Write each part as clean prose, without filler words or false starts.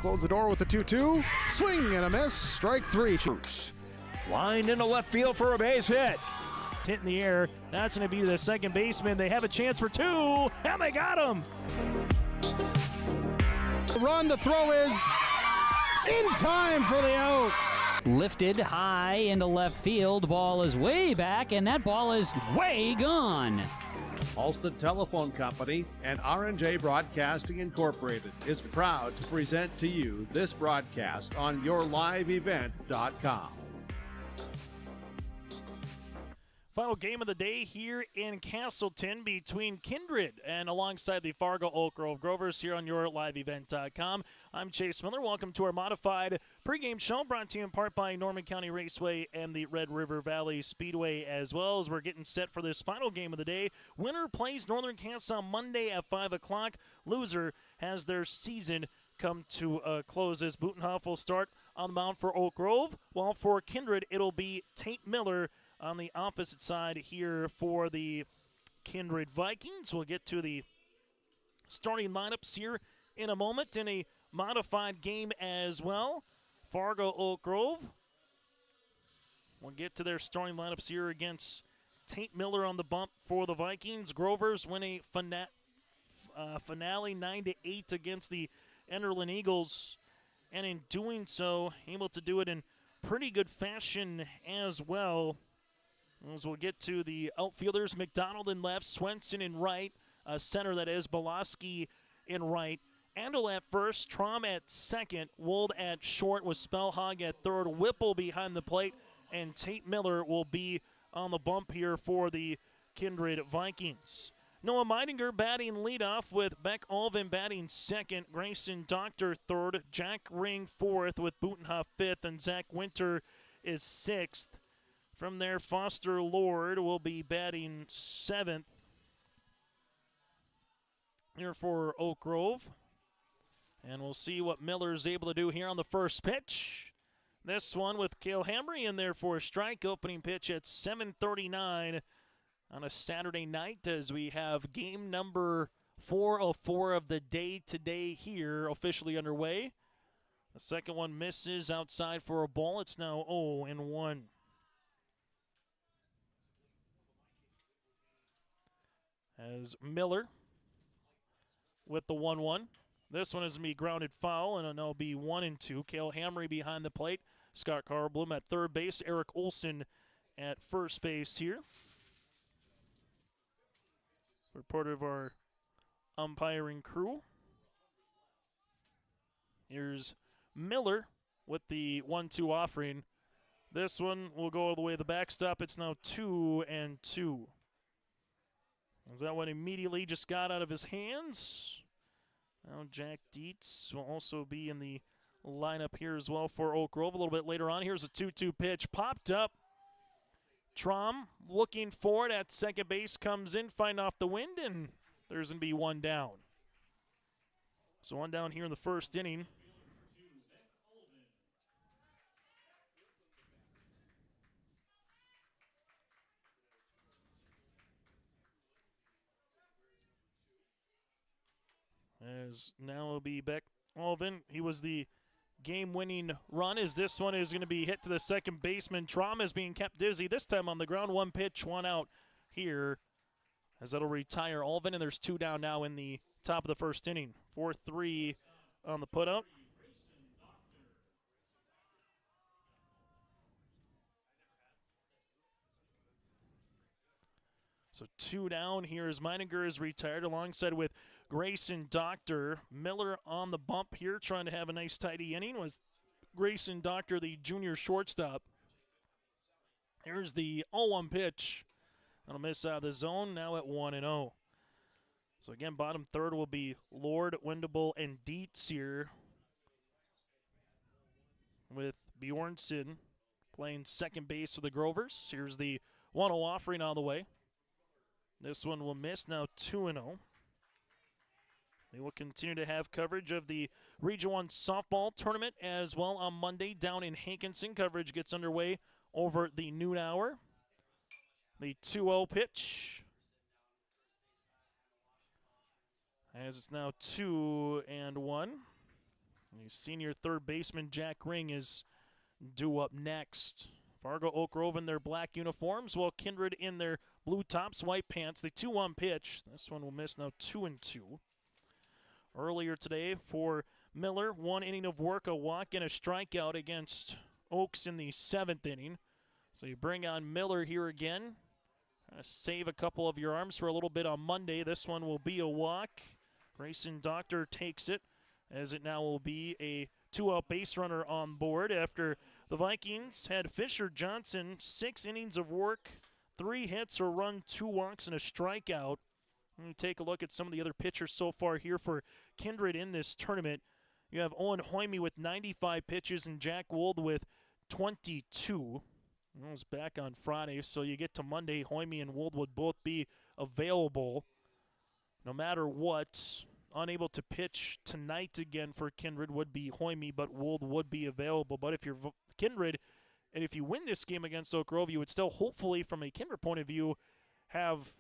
close the door with the 2-2. Swing and a miss. Strike three. Lined into left field for a base hit. Hit in the air. That's going to be the second baseman. They have a chance for two, and they got him. Run, the throw is in time for the out. Lifted high into left field. Ball is way back, and that ball is way gone. Alston Telephone Company and R&J Broadcasting Incorporated is proud to present to you this broadcast on yourliveevent.com. Final game of the day here in Castleton between Kindred and alongside the Fargo Oak Grove Grovers here on yourliveevent.com. I'm Chase Miller. Welcome to our modified pregame show brought to you in part by Norman County Raceway and the Red River Valley Speedway, as well as we're getting set for this final game of the day. Winner plays Northern Cass on Monday at 5 o'clock. Loser has their season come to a close as Butenhoff will start on the mound for Oak Grove, while for Kindred it'll be Tate Miller on the opposite side here for the Kindred Vikings. We'll get to the starting lineups here in a moment in a modified game as well. Fargo Oak Grove. We'll get to their starting lineups here against Tate Miller on the bump for the Vikings. Grovers win a finale 9-8 against the Enderlin Eagles, and in doing so, able to do it in pretty good fashion as well. As we'll get to the outfielders, McDonald in left, Swenson in right, center that is, Belaski in right, Andel at first, Trom at second, Wold at short with Spellhog at third, Whipple behind the plate, and Tate Miller will be on the bump here for the Kindred Vikings. Noah Meidinger batting leadoff with Beck Alvin batting second, Grayson Doctor third, Jack Ring fourth with Butenhoff fifth, and Zach Winter is sixth. From there, Foster Lord will be batting seventh here for Oak Grove. And we'll see what Miller's able to do here on the first pitch. This one with Cale Hamry in there for a strike. Opening pitch at 7:39 on a Saturday night as we have game number 404 of the day today here officially underway. The second one misses outside for a ball. It's now 0-1. As Miller with the 1-1. This one is going to be grounded foul, and it'll be 1-2. Cale Hamry behind the plate. Scott Carblum at third base. Eric Olson at first base here. We're part of our umpiring crew. Here's Miller with the 1-2 offering. This one will go all the way to the backstop. It's now 2-2. As that one immediately just got out of his hands. Now Jack Dietz will also be in the lineup here as well for Oak Grove a little bit later on. Here's a 2-2 pitch. Popped up. Trom looking for it at second base. Comes in, fighting off the wind, and there's going to be one down. So one down here in the first inning. As now will be Beck Alvin. He was the game-winning run as this one is going to be hit to the second baseman. Trom is being kept dizzy, this time on the ground. One pitch, one out here as that'll retire Alvin, and there's two down now in the top of the first inning. 4-3 on the put-up. So two down here as Meininger is retired alongside with Grayson Doctor. Miller on the bump here trying to have a nice tidy inning was Grayson Doctor, the junior shortstop. Here's the 0-1 pitch. That'll miss out of the zone now at 1-0. So again, bottom third will be Lord, Wendable, and Dietz here with Bjornson playing second base for the Grovers. Here's the 1-0 offering on the way. This one will miss, now 2-0. They will continue to have coverage of the Region 1 softball tournament as well on Monday down in Hankinson. Coverage gets underway over the noon hour. The 2-0 pitch. As it's now 2-1. The senior third baseman Jack Ring is due up next. Fargo Oak Grove in their black uniforms, while Kindred in their blue tops, white pants. The 2-1 pitch. This one will miss now 2-2. Earlier today for Miller, 1 inning of work, a walk and a strikeout against Oaks in the 7th inning. So you bring on Miller here again. Save a couple of your arms for a little bit on Monday. This one will be a walk. Grayson Doctor takes it, as it now will be a 2-out base runner on board after the Vikings had Fisher Johnson, 6 innings of work, 3 hits, a run, 2 walks, and a strikeout. Let me take a look at some of the other pitchers so far here for Kindred in this tournament. You have Owen Hoyme with 95 pitches and Jack Wold with 22. That was back on Friday, so you get to Monday, Hoyme and Wold would both be available no matter what. Unable to pitch tonight again for Kindred would be Hoyme, but Wold would be available. But if you're Kindred, and if you win this game against Oak Grove, you would still hopefully, from a Kindred point of view, have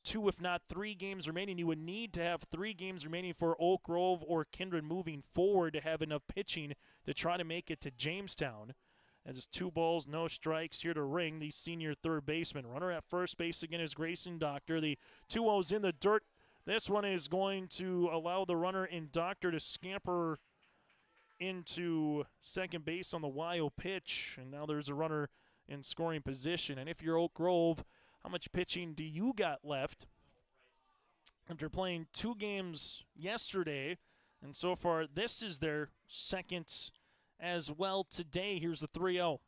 2, if not 3 games remaining. You would need to have 3 games remaining for Oak Grove or Kindred moving forward to have enough pitching to try to make it to Jamestown. As it's 2 balls, no strikes here to Ring, the senior third baseman. Runner at first base again is Grayson Doctor. The 2-0's in the dirt. This one is going to allow the runner in Doctor to scamper into second base on the wild pitch. And now there's a runner in scoring position. And if you're Oak Grove, how much pitching do you got left? After playing 2 games yesterday, and so far this is their second as well today. Here's the 3-0.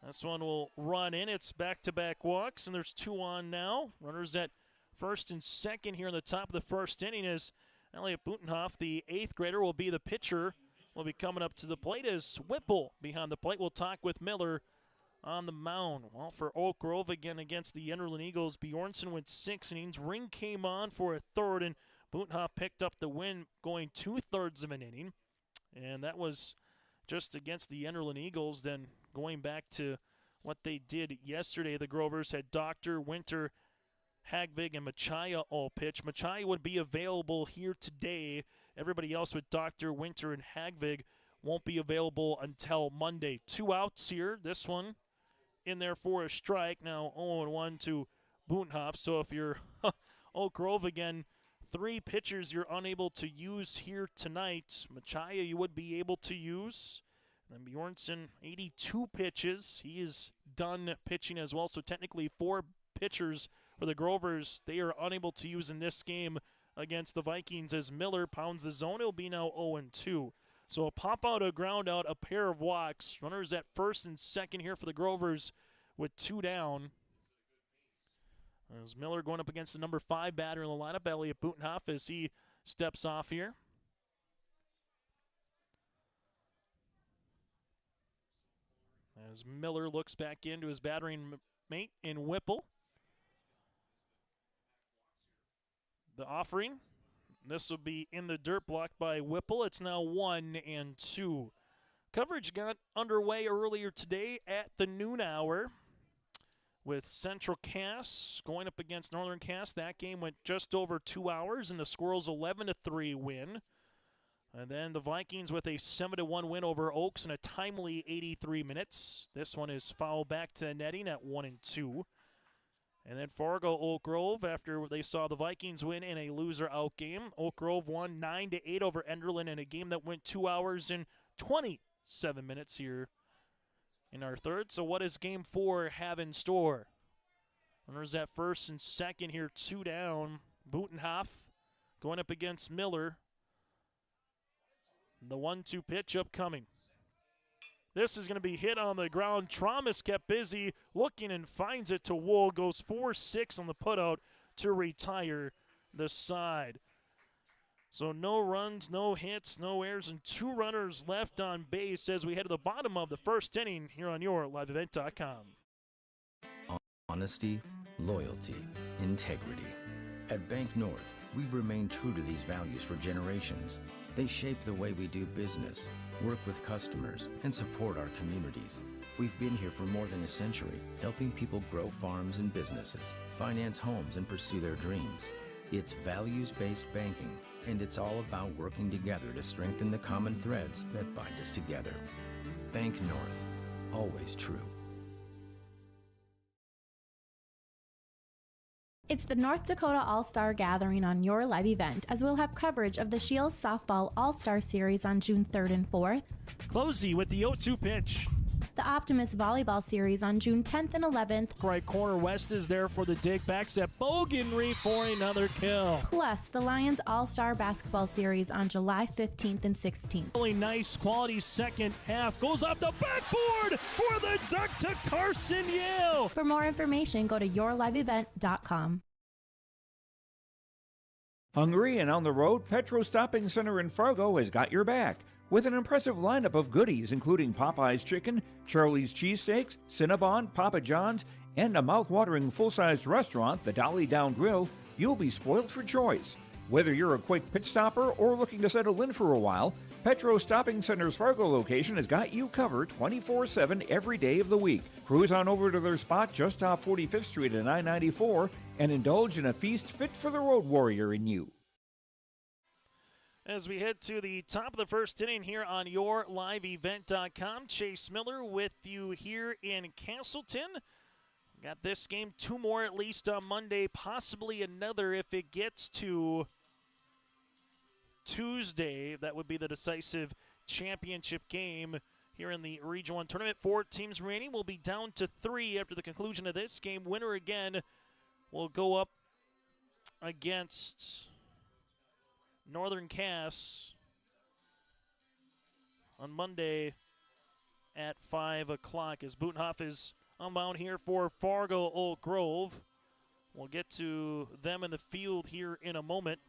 This one will run in. It's back-to-back walks, and there's 2 on now. Runners at first and second here in the top of the first inning as Elliot Butenhoff, the 8th grader, will be the pitcher. Will be coming up to the plate as Whipple behind the plate. We'll talk with Miller on the mound. Well, for Oak Grove again against the Enderlin Eagles, Bjornson went 6 innings. Ring came on for a 3rd, and Butenhoff picked up the win going 2/3 of an inning. And that was just against the Enderlin Eagles. Then going back to what they did yesterday, the Grovers had Doctor, Winter, Hagvig, and Machaya all pitch. Machaya would be available here today. Everybody else with Doctor, Winter, and Hagvig won't be available until Monday. 2 outs here. This one in there for a strike. Now 0-1 to Butenhoff. So if you're Oak Grove again, 3 pitchers you're unable to use here tonight. Machaya you would be able to use. And then Bjornson, 82 pitches. He is done pitching as well. So technically 4 pitchers for the Grovers they are unable to use in this game against the Vikings as Miller pounds the zone. It'll be now 0-2. So a pop out, a ground out, a pair of walks. Runners at first and second here for the Grovers with 2 down. There's Miller going up against the number 5 batter in the lineup, Elliot Butenhoff, as he steps off here. As Miller looks back into his battering mate in Whipple. The offering. This will be in the dirt, blocked by Whipple. It's now 1-2. Coverage got underway earlier today at the noon hour with Central Cass going up against Northern Cass. That game went just over 2 hours, and the Squirrels 11-3 win. And then the Vikings with a 7-1 win over Oaks in a timely 83 minutes. This one is fouled back to netting at 1-2. And then Fargo Oak Grove, after they saw the Vikings win in a loser-out game, Oak Grove won 9-8 over Enderlin in a game that went 2 hours and 27 minutes here in our third. So what does Game 4 have in store? Runners at first and second here, 2 down. Butenhoff going up against Miller. The 1-2 pitch upcoming. This is going to be hit on the ground. Thomas kept busy looking and finds it to Wool. Goes 4-6 on the putout to retire the side. So no runs, no hits, no errors, and 2 runners left on base as we head to the bottom of the first inning here on your liveevent.com. Honesty, loyalty, integrity. At Bank North, we've remained true to these values for generations. They shape the way we do business, work with customers, and support our communities. We've been here for more than a century, helping people grow farms and businesses, finance homes, and pursue their dreams. It's values-based banking, and it's all about working together to strengthen the common threads that bind us together. Bank North, always true. It's the North Dakota All-Star Gathering on your live event, as we'll have coverage of the Shields Softball All-Star Series on June 3rd and 4th, Closey with the 0-2 pitch. the Optimist Volleyball Series on June 10th and 11th, Right corner, West is there for the dig. Backs at Bogenry for another kill. plus the Lions All-Star Basketball Series on July 15th and 16th. Really nice quality second half. Goes off the backboard for the duck to Carson Yale. For more information, go to yourliveevent.com. Hungry and on the road, Petro Stopping Center in Fargo has got your back. With an impressive lineup of goodies including Popeye's Chicken, Charlie's Cheesesteaks, Cinnabon, Papa John's, and a mouth-watering full-sized restaurant, the Dolly Down Grill, you'll be spoiled for choice. Whether you're a quick pit stopper or looking to settle in for a while, Petro Stopping Center's Fargo location has got you covered 24/7 every day of the week. Cruise on over to their spot just off 45th Street at I-94 and indulge in a feast fit for the road warrior in you. As we head to the top of the first inning here on yourliveevent.com, Chase Miller with you here in Castleton. Got this game, two more at least on Monday, possibly another if it gets to Tuesday. That would be the decisive championship game here in the Region 1 tournament. 4 teams remaining. Will be down to 3 after the conclusion of this game. Winner again will go up against Northern Cass on Monday at 5 o'clock as Butenhoff is unbound here for Fargo Oak Grove. We'll get to them in the field here in a moment.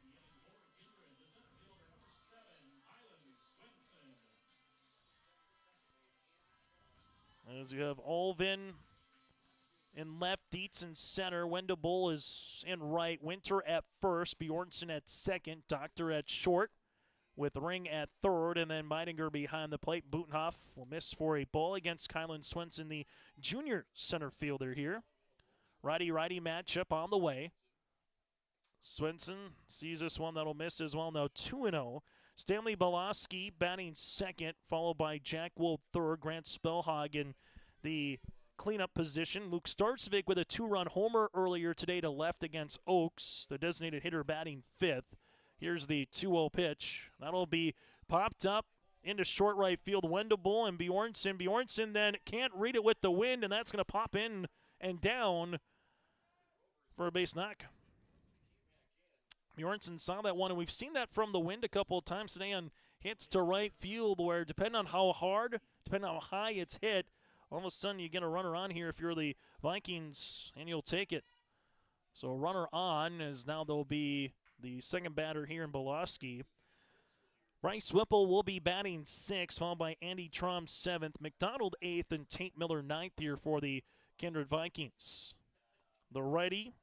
As you have Alvin in left, Dietz in center, Wendell Bull is in right, Winter at first, Bjornson at second, Doctor at short, with Ring at third, and then Meidinger behind the plate. Butenhoff will miss for a ball against Kylan Swenson, the junior center fielder here. Righty-righty matchup on the way. Swenson sees this one that'll miss as well, now 2-0. Stanley Belaski batting second, followed by Jack Wolf third, Grant Spellhog in the cleanup position. Luke Starcevik with a 2-run homer earlier today to left against Oaks, the designated hitter batting fifth. Here's the 2-0 pitch. That'll be popped up into short right field. Wendell Bull and Bjornson. Bjornson then can't read it with the wind, and that's going to pop in and down for a base knock. Bjornson saw that one, and we've seen that from the wind a couple of times today on hits to right field where, depending on how hard, depending on how high it's hit, all of a sudden you get a runner on here if you're the Vikings, and you'll take it. So a runner on, as now there'll be the second batter here in Belaski. Bryce Whipple will be batting sixth, followed by Andy Trom seventh, McDonald eighth, and Tate Miller ninth here for the Kindred Vikings. The righty.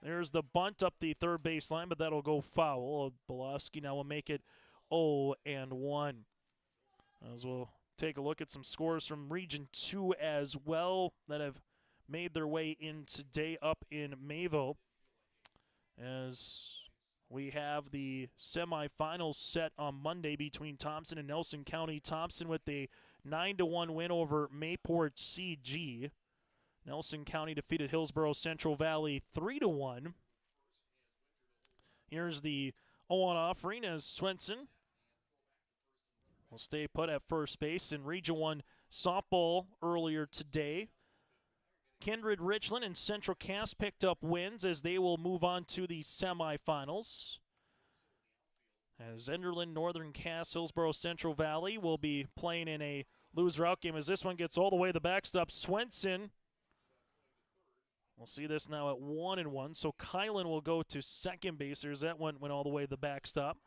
There's the bunt up the third baseline, but that'll go foul. Belaski now will make it 0-1. As we'll take a look at some scores from Region 2 as well that have made their way in today up in Mayville. As we have the semifinals set on Monday between Thompson and Nelson County. Thompson with a 9-1 win over Mayport CG. Nelson County defeated Hillsborough Central Valley 3-1. Here's the 0-1 offering as Swenson will stay put at first base. In Region 1 softball earlier today, Kindred, Richland, and Central Cass picked up wins as they will move on to the semifinals. As Enderlin, Northern Cass, Hillsborough Central Valley will be playing in a loser-out game as this one gets all the way to the backstop. Swenson, we'll see this now at 1-1. So Kylan will go to second base. There's that one went all the way to the backstop.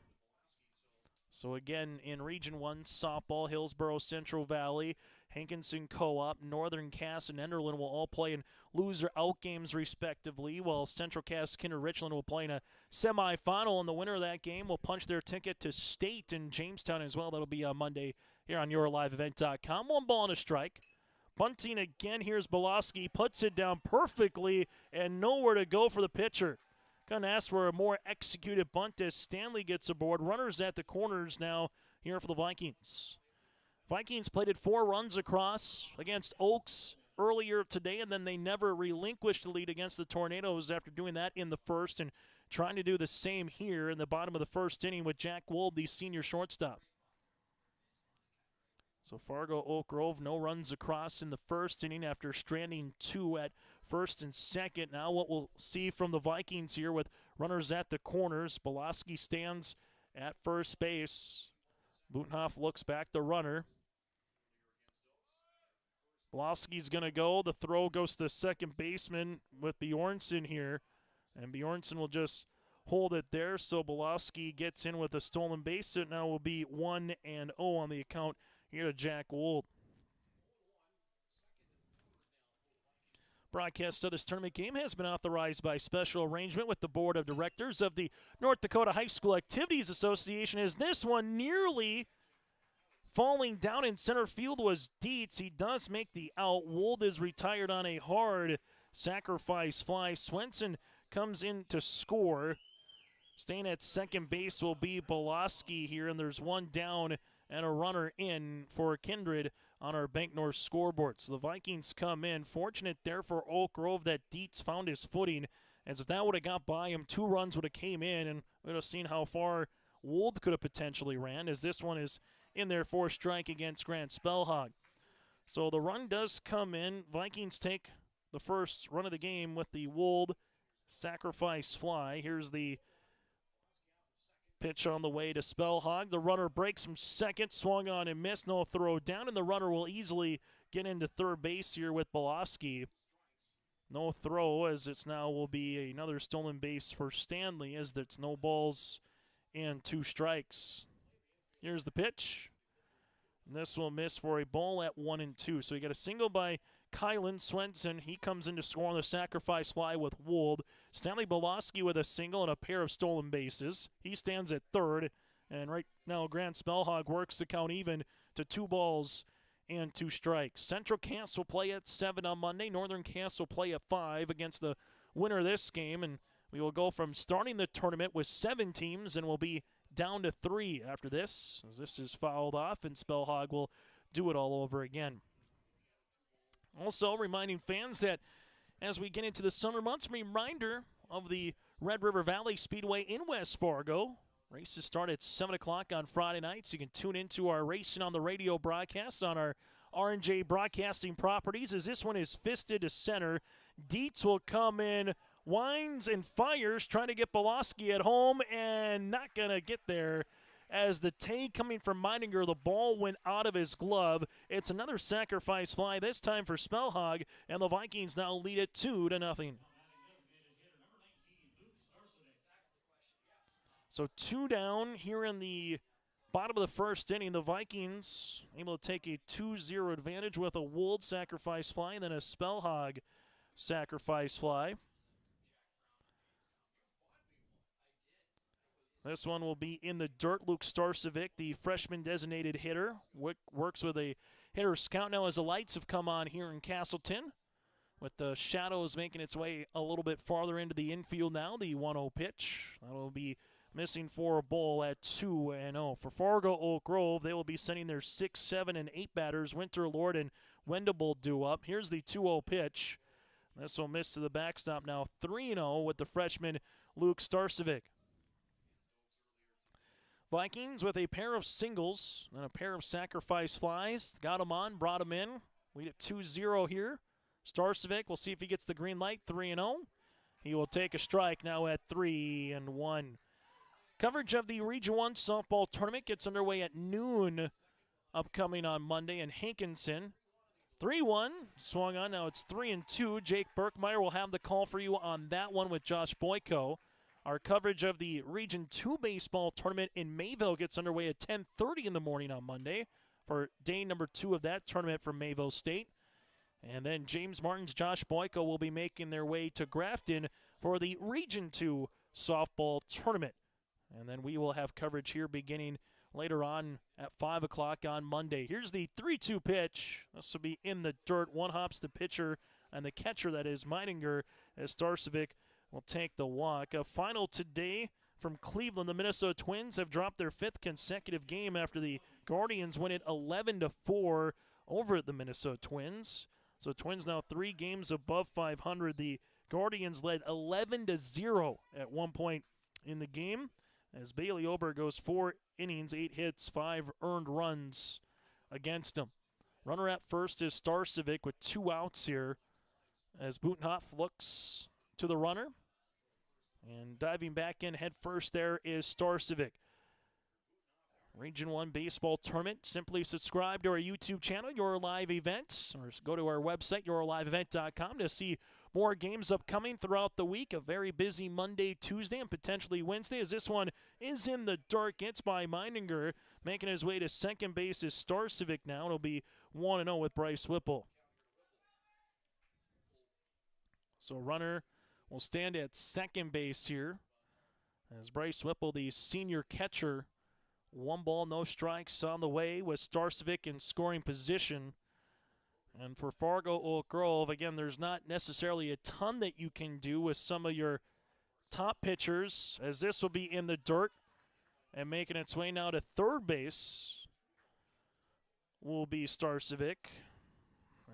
So again, in Region 1 softball, Hillsborough Central Valley, Hankinson Co-op, Northern Cass, and Enderlin will all play in loser-out games respectively, while Central Cass, Kindred, Richland will play in a semifinal, and the winner of that game will punch their ticket to state in Jamestown as well. That'll be on Monday here on yourliveevent.com. 1 ball and a strike. Bunting again. Here's Belaski, puts it down perfectly, and nowhere to go for the pitcher. Gonna ask for a more executed bunt as Stanley gets aboard. Runners at the corners now here for the Vikings. Vikings plated 4 runs across against Oaks earlier today, and then they never relinquished the lead against the Tornadoes after doing that in the first and trying to do the same here in the bottom of the first inning with Jack Wold, the senior shortstop. So Fargo Oak Grove, no runs across in the first inning after stranding 2 at first and second. Now what we'll see from the Vikings here with runners at the corners. Boloski stands at first base. Butenhoff looks back the runner. Boloski's going to go. The throw goes to the second baseman with Bjornsson here. And Bjornsson will just hold it there. So Boloski gets in with a stolen base. It now will be 1-0 on the account here to Jack Wold. Broadcast of this tournament game has been authorized by special arrangement with the Board of Directors of the North Dakota High School Activities Association, as this one nearly falling down in center field was Dietz. He does make the out. Wold is retired on a hard sacrifice fly. Swenson comes in to score. Staying at second base will be Boloski here, and there's one down and a runner in for Kindred on our Bank North scoreboard. So the Vikings come in. Fortunate there for Oak Grove that Dietz found his footing, as if that would have got by him, 2 runs would have came in, and we would have seen how far Wold could have potentially ran, as this one is in there for a strike against Grant Spellhog. So the run does come in. Vikings take the first run of the game with the Wold sacrifice fly. Here's the pitch on the way to Spellhog. The runner breaks from second, swung on and missed. No throw down, and the runner will easily get into third base here with Boloski. No throw, as it's now will be another stolen base for Stanley, as it's no balls and 2 strikes. Here's the pitch. And this will miss for a ball at 1-2. So you got a single by Kylan Swenson. He comes in to score on the sacrifice fly with Wold. Stanley Boloski with a single and a pair of stolen bases. He stands at third. And right now, Grant Spellhog works the count even to 2 balls and 2 strikes. Central Cass will play at 7 on Monday. Northern Cass will play at 5 against the winner of this game. And we will go from starting the tournament with 7 teams, and we'll be down to 3 after this, as this is fouled off, and Spellhog will do it all over again. Also, reminding fans that as we get into the summer months, reminder of the Red River Valley Speedway in West Fargo. Races start at 7 o'clock on Friday nights. You can tune into our Racing on the Radio broadcast on our R&J Broadcasting properties, as this one is fisted to center. Dietz will come in, winds and fires, trying to get Boloski at home, and not going to get there. As the take coming from Meininger, the ball went out of his glove. It's another sacrifice fly, this time for Spellhog, and the Vikings now lead it 2-0. So 2 down here in the bottom of the first inning. The Vikings able to take a 2-0 advantage with a Wold sacrifice fly and then a Spellhog sacrifice fly. This one will be in the dirt. Luke Starcevic, the freshman designated hitter, works with a hitter scout now as the lights have come on here in Castleton, with the shadows making its way a little bit farther into the infield now. The 1-0 pitch. That will be missing for a ball at 2-0. For Fargo Oak Grove, they will be sending their 6, 7, and 8 batters. Winter Lord and Wendable due up. Here's the 2-0 pitch. This will miss to the backstop now. 3-0 with the freshman Luke Starcevic. Vikings with a pair of singles and a pair of sacrifice flies. Got him on, brought him in. We get 2-0 here. Starcevic, we'll see if he gets the green light. 3-0. He will take a strike now at 3-1. Coverage of the Region 1 softball tournament gets underway at noon upcoming on Monday. And Hankinson, 3-1, swung on. Now it's 3-2. Jake Berkmeyer will have the call for you on that one with Josh Boyko. Our coverage of the Region 2 baseball tournament in Mayville gets underway at 10:30 in the morning on Monday for day number 2 of that tournament for Mayville State. And then James Martin's Josh Boyko will be making their way to Grafton for the Region 2 softball tournament. And then we will have coverage here beginning later on at 5 o'clock on Monday. Here's the 3-2 pitch. This will be in the dirt. One hops the pitcher and the catcher, that is Meininger, as Starcevic will take the walk. A final today from Cleveland. The Minnesota Twins have dropped their 5th consecutive game after the Guardians win it 11-4 over the Minnesota Twins. So Twins now 3 games above 500. The Guardians led 11-0 at one point in the game as Bailey Ober goes 4 innings, 8 hits, 5 earned runs against him. Runner at first is Starcevic with 2 outs here as Butenhoff looks to the runner. And diving back in head first there is Starcevic. Region 1 Baseball Tournament. Simply subscribe to our YouTube channel, Your Live Events, or go to our website, yourliveevent.com, to see more games upcoming throughout the week. A very busy Monday, Tuesday, and potentially Wednesday, as this one is in the dark. It's by Meininger. Making his way to second base is Starcevic now. It'll be 1-0 with Bryce Whipple. So runner will stand at second base here as Bryce Whipple, the senior catcher, 1 ball, no strikes on the way with Starcevic in scoring position. And for Fargo Oak Grove, again, there's not necessarily a ton that you can do with some of your top pitchers, as this will be in the dirt and making its way now to third base will be Starcevic.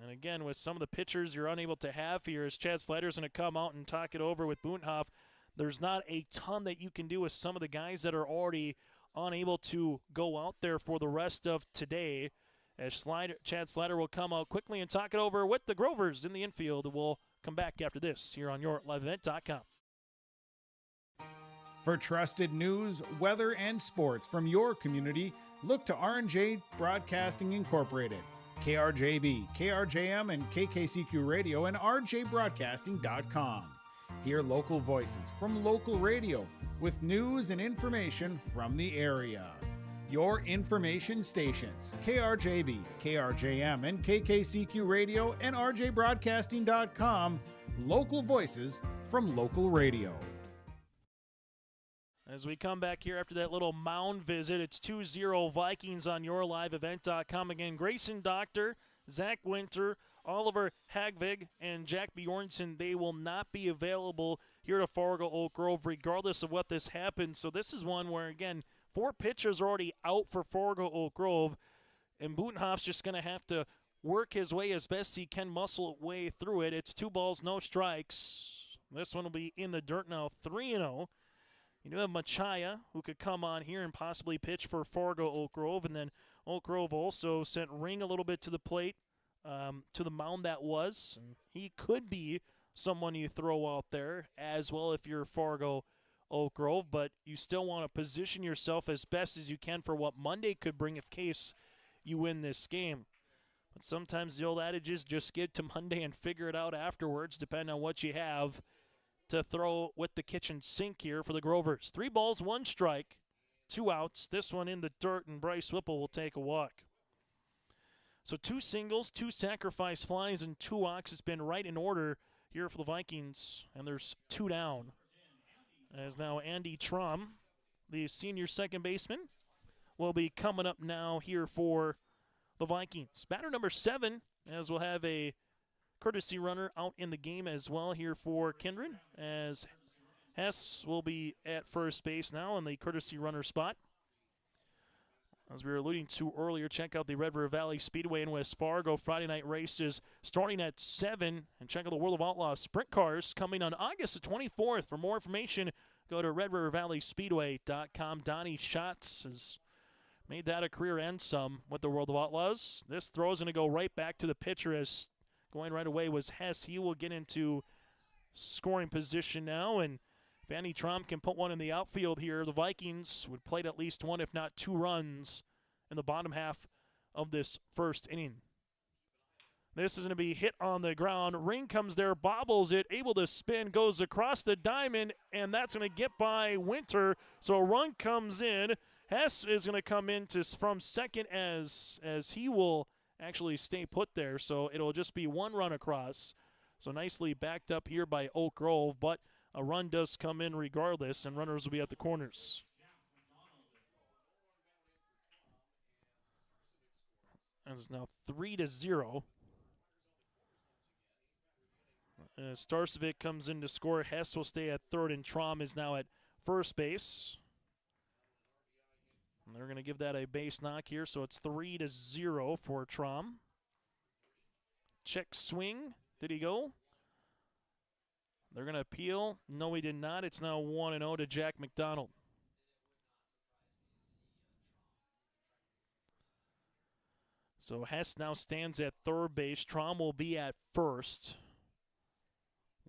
And again, with some of the pitchers you're unable to have here, as Chad Slider's going to come out and talk it over with Butenhoff, there's not a ton that you can do with some of the guys that are already unable to go out there for the rest of today. As Chad Slider will come out quickly and talk it over with the Grovers in the infield. We'll come back after this here on YourLiveEvent.com. For trusted news, weather, and sports from your community, look to R&J Broadcasting Incorporated. KRJB, KRJM, and KKCQ Radio, and RJBroadcasting.com. Hear local voices from local radio with news and information from the area. Your information stations, KRJB, KRJM, and KKCQ Radio, and RJBroadcasting.com. Local voices from local radio. As we come back here after that little mound visit, it's 2-0 Vikings on YourLiveEvent.com. Again, Grayson Doctor, Zach Winter, Oliver Hagvig, and Jack Bjornson, they will not be available here to Fargo Oak Grove regardless of what this happens. So this is one where, again, 4 pitchers are already out for Fargo Oak Grove, and Butenhoff's just going to have to work his way as best he can, muscle way through it. It's 2 balls, no strikes. This one will be in the dirt now, 3-0. You do have Machaya, who could come on here and possibly pitch for Fargo Oak Grove. And then Oak Grove also sent Ring a little bit to the plate, to the mound that was. And he could be someone you throw out there as well if you're Fargo Oak Grove. But you still want to position yourself as best as you can for what Monday could bring if case you win this game. But sometimes the old adage is just get to Monday and figure it out afterwards, depending on what you have to throw with the kitchen sink here for the Grovers. 3 balls, 1 strike, 2 outs. This one in the dirt, and Bryce Whipple will take a walk. So 2 singles, 2 sacrifice flies, and 2 walks. It's been right in order here for the Vikings, and there's 2 down. As now Andy Trom, the senior second baseman, will be coming up now here for the Vikings. Batter number 7, as we'll have a courtesy runner out in the game as well here for Kindred, as Hess will be at first base now in the courtesy runner spot. As we were alluding to earlier, check out the Red River Valley Speedway in West Fargo. Friday night races starting at 7. And check out the World of Outlaws Sprint Cars coming on August the 24th. For more information, go to RedRiverValleySpeedway.com. Donnie Schatz has made that a career and some with the World of Outlaws. This throw is going to go right back to the pitcher, as going right away was Hess. He will get into scoring position now, and if Andy Trom can put one in the outfield here, the Vikings would play at least 1, if not 2 runs in the bottom half of this first inning. This is going to be hit on the ground. Ring comes there, bobbles it, able to spin, goes across the diamond, and that's going to get by Winter. So a run comes in. Hess is going to come in from second as he will actually stay put there, so it'll just be 1 run across. So nicely backed up here by Oak Grove, but a run does come in regardless, and runners will be at the corners. And it's now 3-0. Starcevic comes in to score. Hess will stay at third, and Trom is now at first base. And they're going to give that a base knock here, so it's 3-0 for Trom. Check swing. Did he go? They're going to appeal. No, he did not. It's now 1-0 to Jack McDonald. So Hess now stands at third base. Trom will be at first.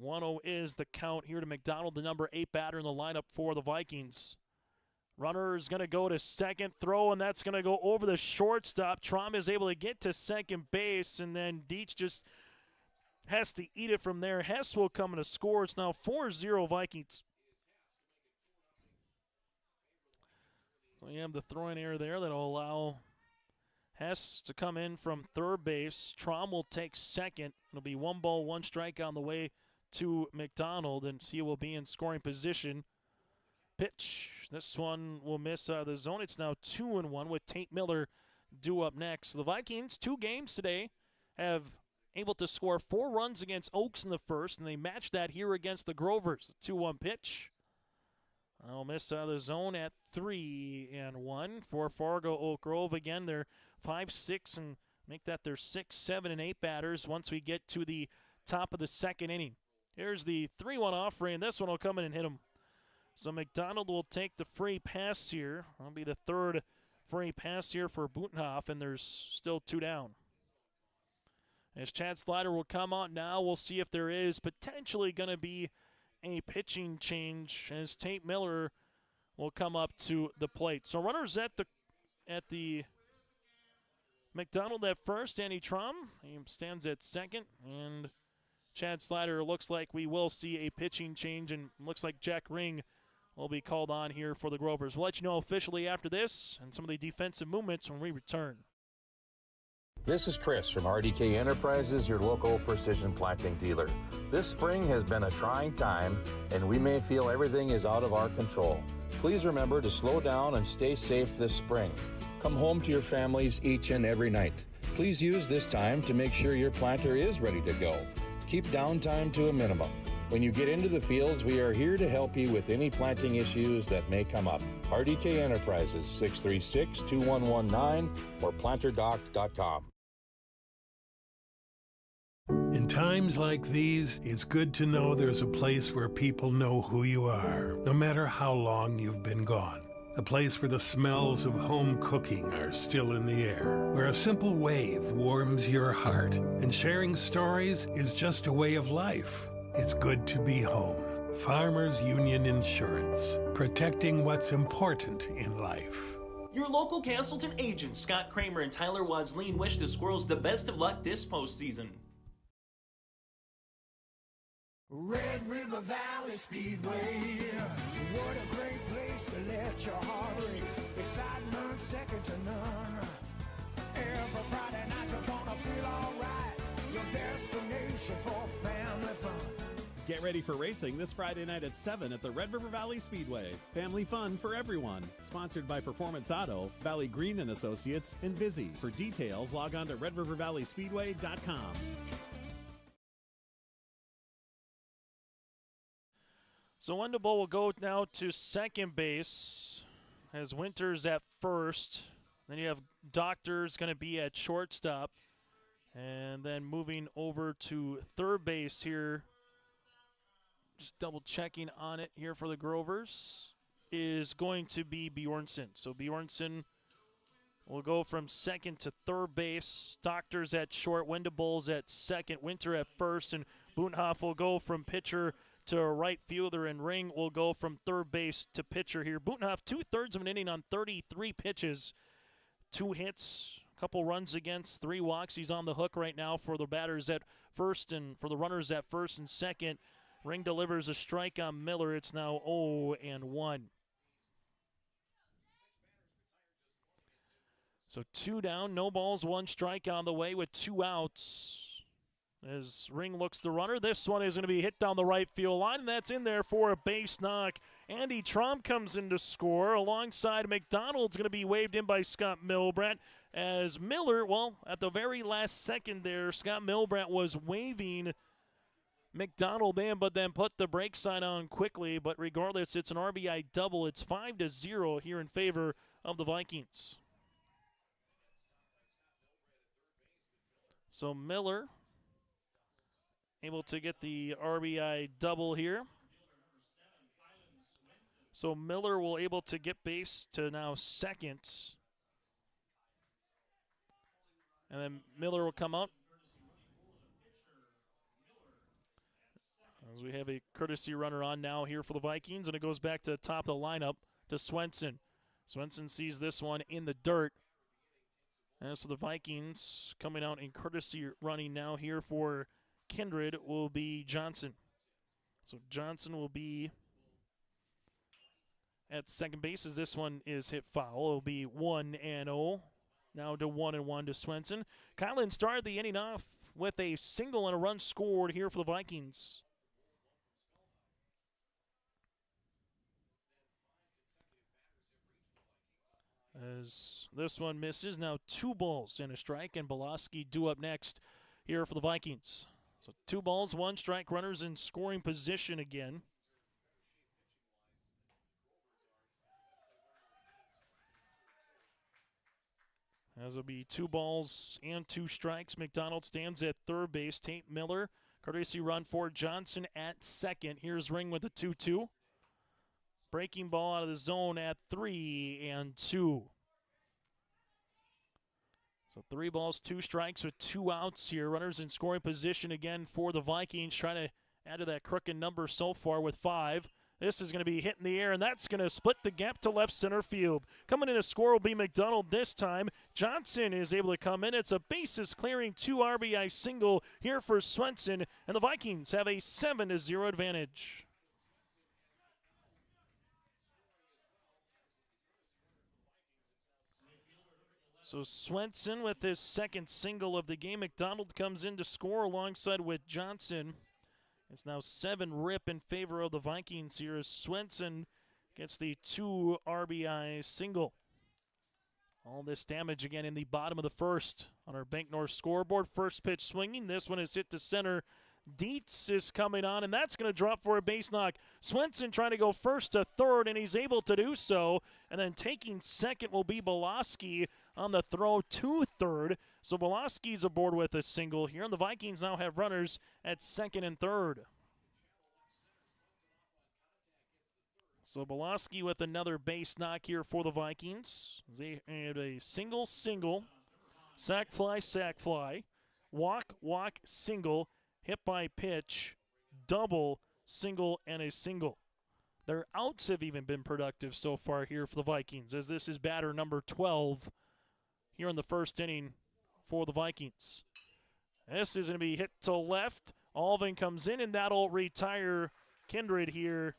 1-0 is the count here to McDonald, the number 8 batter in the lineup for the Vikings. Runner is going to go to second, throw, and that's going to go over the shortstop. Trom is able to get to second base, and then Deitch just has to eat it from there. Hess will come in to score. It's now 4-0 Vikings. So you have the throwing error there that will allow Hess to come in from third base. Trom will take second. It'll be 1 ball, 1 strike on the way to McDonald, and he will be in scoring position. Pitch. This one will miss out of the zone. It's now 2-1 with Tate Miller due up next. The Vikings, 2 games today, have able to score 4 runs against Oaks in the first, and they matched that here against the Grovers. The 2-1 pitch. I'll miss out of the zone at 3-1 for Fargo Oak Grove. Again, they're 5-6 and make that their 6, 7, and 8 batters once we get to the top of the second inning. Here's the 3-1 offering. This one will come in and hit him. So McDonald will take the free pass here. That'll be the 3rd free pass here for Butenhoff, and there's still 2 down. As Chad Slider will come out now, we'll see if there is potentially going to be a pitching change as Tate Miller will come up to the plate. So runners at the McDonald at first. Andy Trom, he stands at second, and Chad Slider looks like we will see a pitching change, and looks like Jack Ring will be called on here for the Grovers. We'll let you know officially after this and some of the defensive movements when we return. This is Chris from RDK Enterprises, your local precision planting dealer. This spring has been a trying time, and we may feel everything is out of our control. Please remember to slow down and stay safe this spring. Come home to your families each and every night. Please use this time to make sure your planter is ready to go. Keep downtime to a minimum. When you get into the fields, we are here to help you with any planting issues that may come up. RDK Enterprises, 636-2119 or planterdoc.com. In times like these, it's good to know there's a place where people know who you are, no matter how long you've been gone. A place where the smells of home cooking are still in the air, where a simple wave warms your heart, and sharing stories is just a way of life. It's good to be home. Farmers Union Insurance, protecting what's important in life. Your local Castleton agents, Scott Kramer and Tyler Wasleen, wish the Squirrels the best of luck this postseason. Red River Valley Speedway, what a great place to let your heart race. Excitement second to none. Every Friday night you're gonna feel alright. Your destination for family fun. Get ready for racing this Friday night at 7 at the Red River Valley Speedway. Family fun for everyone. Sponsored by Performance Auto, Valley Green & Associates, and Vizzy. For details, log on to redrivervalleyspeedway.com. So Wendell will go now to second base as Winters at first. Then you have Doctors going to be at shortstop. And then moving over to third base here, just double checking on it here for the Grovers, is going to be Bjornsson. So Bjornsson will go from second to third base. Doctors at short, Wendables at second, Winter at first, and Butenhoff will go from pitcher to right fielder, and Ring will go from third base to pitcher here. Butenhoff 2/3 of an inning on 33 pitches, 2 hits, a couple runs against, 3 walks. He's on the hook right now for the batters at first and for the runners at first and second. Ring delivers a strike on Miller. It's now 0-1. So 2 down, no balls, 1 strike on the way with 2 outs. As Ring looks the runner, this one is going to be hit down the right field line, and that's in there for a base knock. Andy Trom comes in to score. Alongside McDonald's going to be waved in by Scott Milbrandt. As Miller, well, at the very last second there, Scott Milbrandt was waving McDonald in, but then put the brake sign on quickly. But regardless, it's an RBI double. It's 5-0 here in favor of the Vikings. So Miller able to get the RBI double here. So Miller will able to get base to now second. And then Miller will come up. As we have a courtesy runner on now here for the Vikings, and it goes back to the top of the lineup to Swenson. Swenson sees this one in the dirt. As for the Vikings, coming out in courtesy running now here for Kindred will be Johnson. So Johnson will be at second base as this one is hit foul. It'll be 1-0. Now to 1-1 to Swenson. Kylan started the inning off with a single and a run scored here for the Vikings. As this one misses, now 2 balls and a strike, and Belaski due up next here for the Vikings. So 2 balls, 1 strike, runners in scoring position again. As it'll be 2 balls and 2 strikes. McDonald stands at third base. Tate Miller, courtesy run for Johnson at second. Here's Ring with a 2-2. Breaking ball out of the zone at 3-2. So 3 balls, 2 strikes with 2 outs here. Runners in scoring position again for the Vikings, trying to add to that crooked number so far with 5. This is going to be hit in the air, and that's going to split the gap to left center field. Coming in to score will be McDonald this time. Johnson is able to come in. It's a bases-clearing 2 RBI single here for Swenson, and the Vikings have a 7-0 advantage. So Swenson with his second single of the game. McDonald comes in to score alongside with Johnson. It's now 7 rip in favor of the Vikings here as Swenson gets the 2 RBI single. All this damage again in the bottom of the first on our Bank North scoreboard. First pitch swinging. This one is hit to center. Dietz is coming on, and that's going to drop for a base knock. Swenson trying to go first to third, and he's able to do so. And then taking second will be Belaski on the throw to third. So Belaski's aboard with a single here, and the Vikings now have runners at second and third. So Belaski with another base knock here for the Vikings. They had a single, sac fly, walk, single, hit by pitch, double, single, and a single. Their outs have even been productive so far here for the Vikings, as this is batter number 12 here in the first inning for the Vikings. This is going to be hit to left. Alvin comes in, and that'll retire Kindred here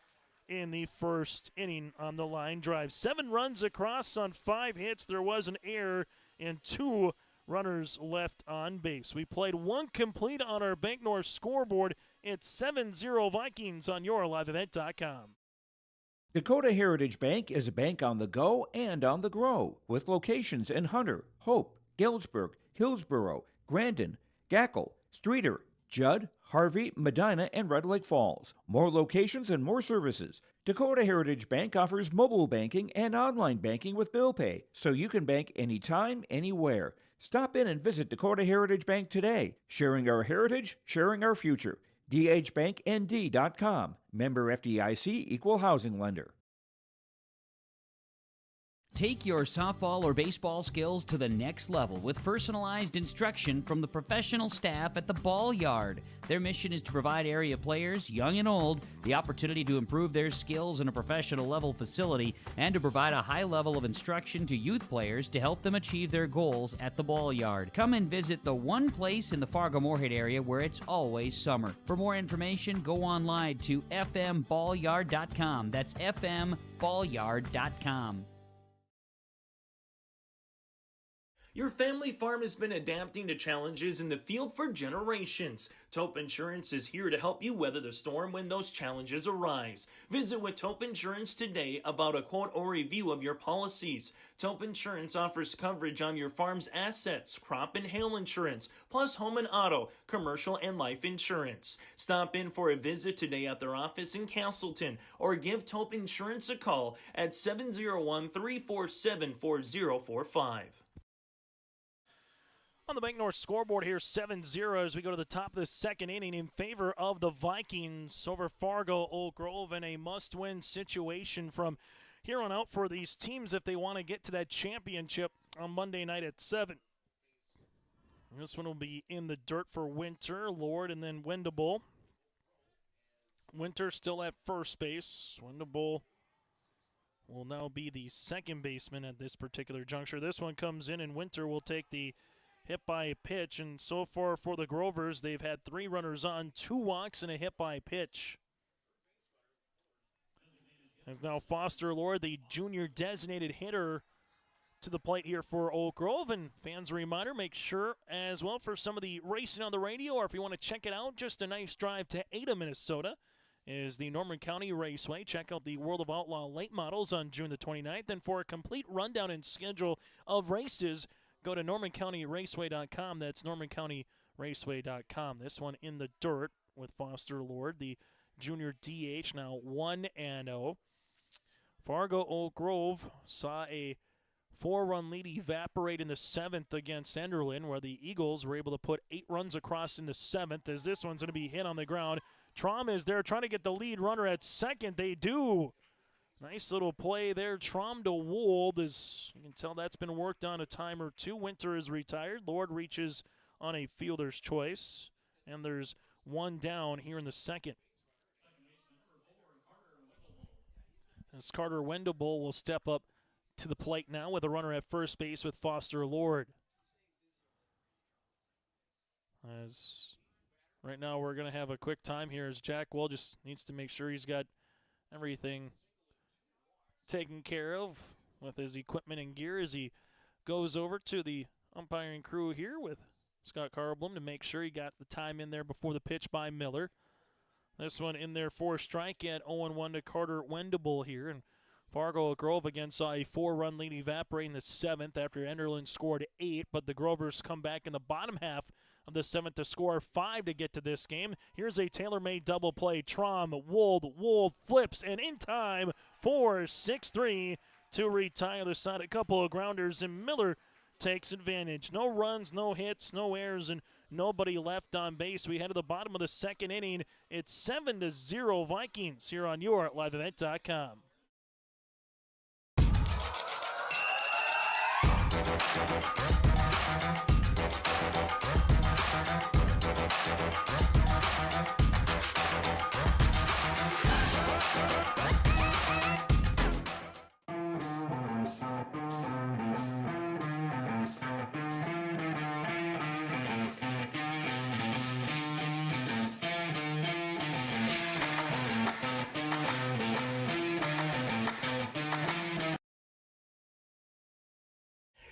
in the first inning on the line drive. 7 runs across on 5 hits. There was an error and 2 runners left on base. We played 1 complete on our Bank North scoreboard. It's 7-0 Vikings on yourliveevent.com. Dakota Heritage Bank is a bank on the go and on the grow, with locations in Hunter, Hope, Galesburg, Hillsborough, Grandin, Gackle, Streeter, Judd, Harvey, Medina, and Red Lake Falls. More locations and more services. Dakota Heritage Bank offers mobile banking and online banking with bill pay, so you can bank anytime, anywhere. Stop in and visit Dakota Heritage Bank today. Sharing our heritage, sharing our future. dhbanknd.com. Member FDIC, Equal Housing Lender. Take your softball or baseball skills to the next level with personalized instruction from the professional staff at the Ball Yard. Their mission is to provide area players, young and old, the opportunity to improve their skills in a professional level facility and to provide a high level of instruction to youth players to help them achieve their goals at the Ball Yard. Come and visit the one place in the Fargo-Moorhead area where it's always summer. For more information, go online to fmballyard.com. That's fmballyard.com. Your family farm has been adapting to challenges in the field for generations. Taupe Insurance is here to help you weather the storm when those challenges arise. Visit with Taupe Insurance today about a quote or review of your policies. Taupe Insurance offers coverage on your farm's assets, crop and hail insurance, plus home and auto, commercial and life insurance. Stop in for a visit today at their office in Castleton or give Taupe Insurance a call at 701-347-4045. On the Bank North scoreboard here, 7-0 as we go to the top of the second inning in favor of the Vikings over Fargo Oak Grove in a must-win situation from here on out for these teams if they want to get to that championship on Monday night at 7. This one will be in the dirt for Winter, Lord, and then Wendable. Winter still at first base. Wendable will now be the second baseman at this particular juncture. This one comes in, and Winter will take the hit by pitch, and so far for the Grovers, they've had 3 runners on, 2 walks, and a hit by pitch. As now Foster Lord, the junior designated hitter, to the plate here for Oak Grove. And fans, a reminder, make sure as well for some of the racing on the radio, or if you want to check it out, just a nice drive to Ada, Minnesota, is the Norman County Raceway. Check out the World of Outlaw late models on June the 29th. And for a complete rundown and schedule of races, go to NormanCountyRaceway.com. That's NormanCountyRaceway.com. This one in the dirt with Foster Lord, the junior DH, now 1-0. Fargo Oak Grove saw a 4-run lead evaporate in the 7th against Enderlin, where the Eagles were able to put 8 runs across in the 7th, as this one's going to be hit on the ground. Traum is there trying to get the lead runner at second. They do. Nice little play there. Traum to Wold. As you can tell, that's been worked on a time or two. Winter is retired. Lord reaches on a fielder's choice. And there's one down here in the second. As Carter Wendable will step up to the plate now with a runner at first base with Foster Lord. As right now we're going to have a quick time here as Jack Well just needs to make sure he's got everything taken care of with his equipment and gear as he goes over to the umpiring crew here with Scott Carblum to make sure he got the time in there before the pitch by Miller. This one in there for a strike at 0-1 to Carter Wendable here. And Fargo Oak Grove again saw a 4-run lead evaporate in the 7th after Enderlin scored 8, but the Grovers come back in the bottom half of the 7th to score 5 to get to this game. Here's a tailor-made double play. Traum, Wold flips, and in time for 6-3 to retire the side. A couple of grounders, and Miller takes advantage. No runs, no hits, no errors, and nobody left on base. We head to the bottom of the second inning. It's 7-0 Vikings here on your LiveEvent.com.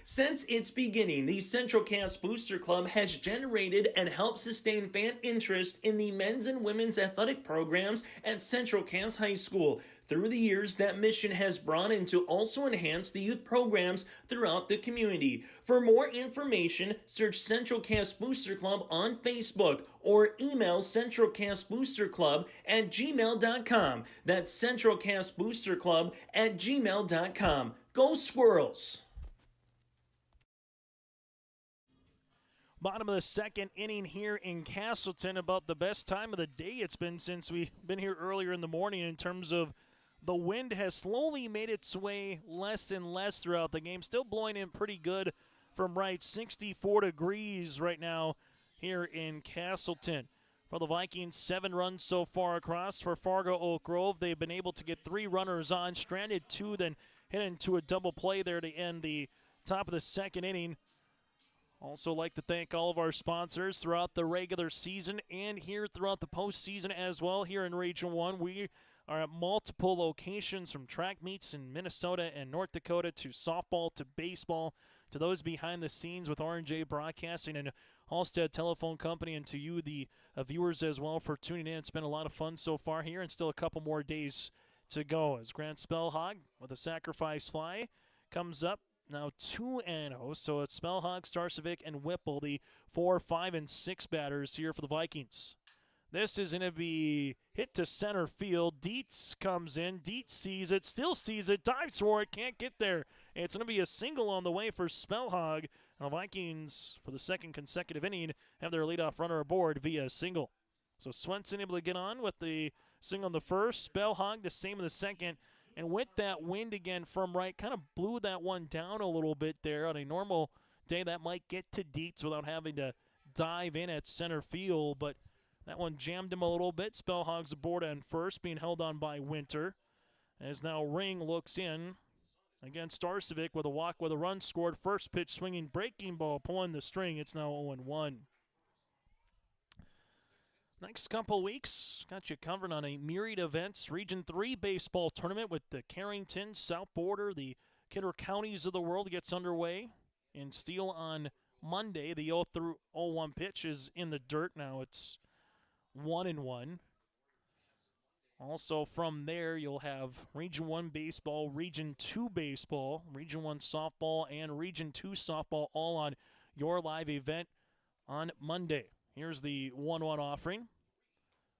Since its beginning, the Central Cass Booster Club has generated and helped sustain fan interest in the men's and women's athletic programs at Central Cass High School. Through the years, that mission has broadened to also enhance the youth programs throughout the community. For more information, search Central Cass Booster Club on Facebook or email centralcassboosterclub@gmail.com. That's centralcassboosterclub@gmail.com. Go Squirrels! Bottom of the second inning here in Castleton. About the best time of the day it's been since we've been here earlier in the morning in terms of the wind has slowly made its way less and less throughout the game. Still blowing in pretty good from right. 64 degrees right now here in Castleton. For the Vikings, 7 runs so far across. For Fargo Oak Grove, they've been able to get 3 runners on, stranded 2, then hit into a double play there to end the top of the second inning. Also like to thank all of our sponsors throughout the regular season and here throughout the postseason as well. Here in Region 1, we are at multiple locations from track meets in Minnesota and North Dakota to softball to baseball to those behind the scenes with R&J Broadcasting and Halstead Telephone Company, and to you, the viewers as well, for tuning in. It's been a lot of fun so far here, and still a couple more days to go as Grant Spellhog with a sacrifice fly comes up. Now 2-0, so it's Spellhog, Starcevic, and Whipple, the 4, 5, and 6 batters here for the Vikings. This is going to be hit to center field. Dietz comes in. Dietz sees it, still sees it, dives for it, can't get there. It's going to be a single on the way for Spellhog. And the Vikings, for the second consecutive inning, have their leadoff runner aboard via single. So Swenson able to get on with the single on the first. Spellhog the same in the second. And with that wind again from right, kind of blew that one down a little bit there. On a normal day, that might get to Dietz without having to dive in at center field. But that one jammed him a little bit. Spellhog's aboard on first, being held on by Winter. As now Ring looks in against Starcevic with a walk with a run scored. First pitch swinging, breaking ball, pulling the string. It's now 0-1. Next couple weeks, got you covered on a myriad of events. Region 3 baseball tournament with the Carrington, South Border, the Kidder counties of the world gets underway. In Steel on Monday, the 0-1 pitch is in the dirt now. It's 1-1. Also from there, you'll have Region 1 baseball, Region 2 baseball, Region 1 softball, and Region 2 softball all on your live event on Monday. Here's the 1-1 offering.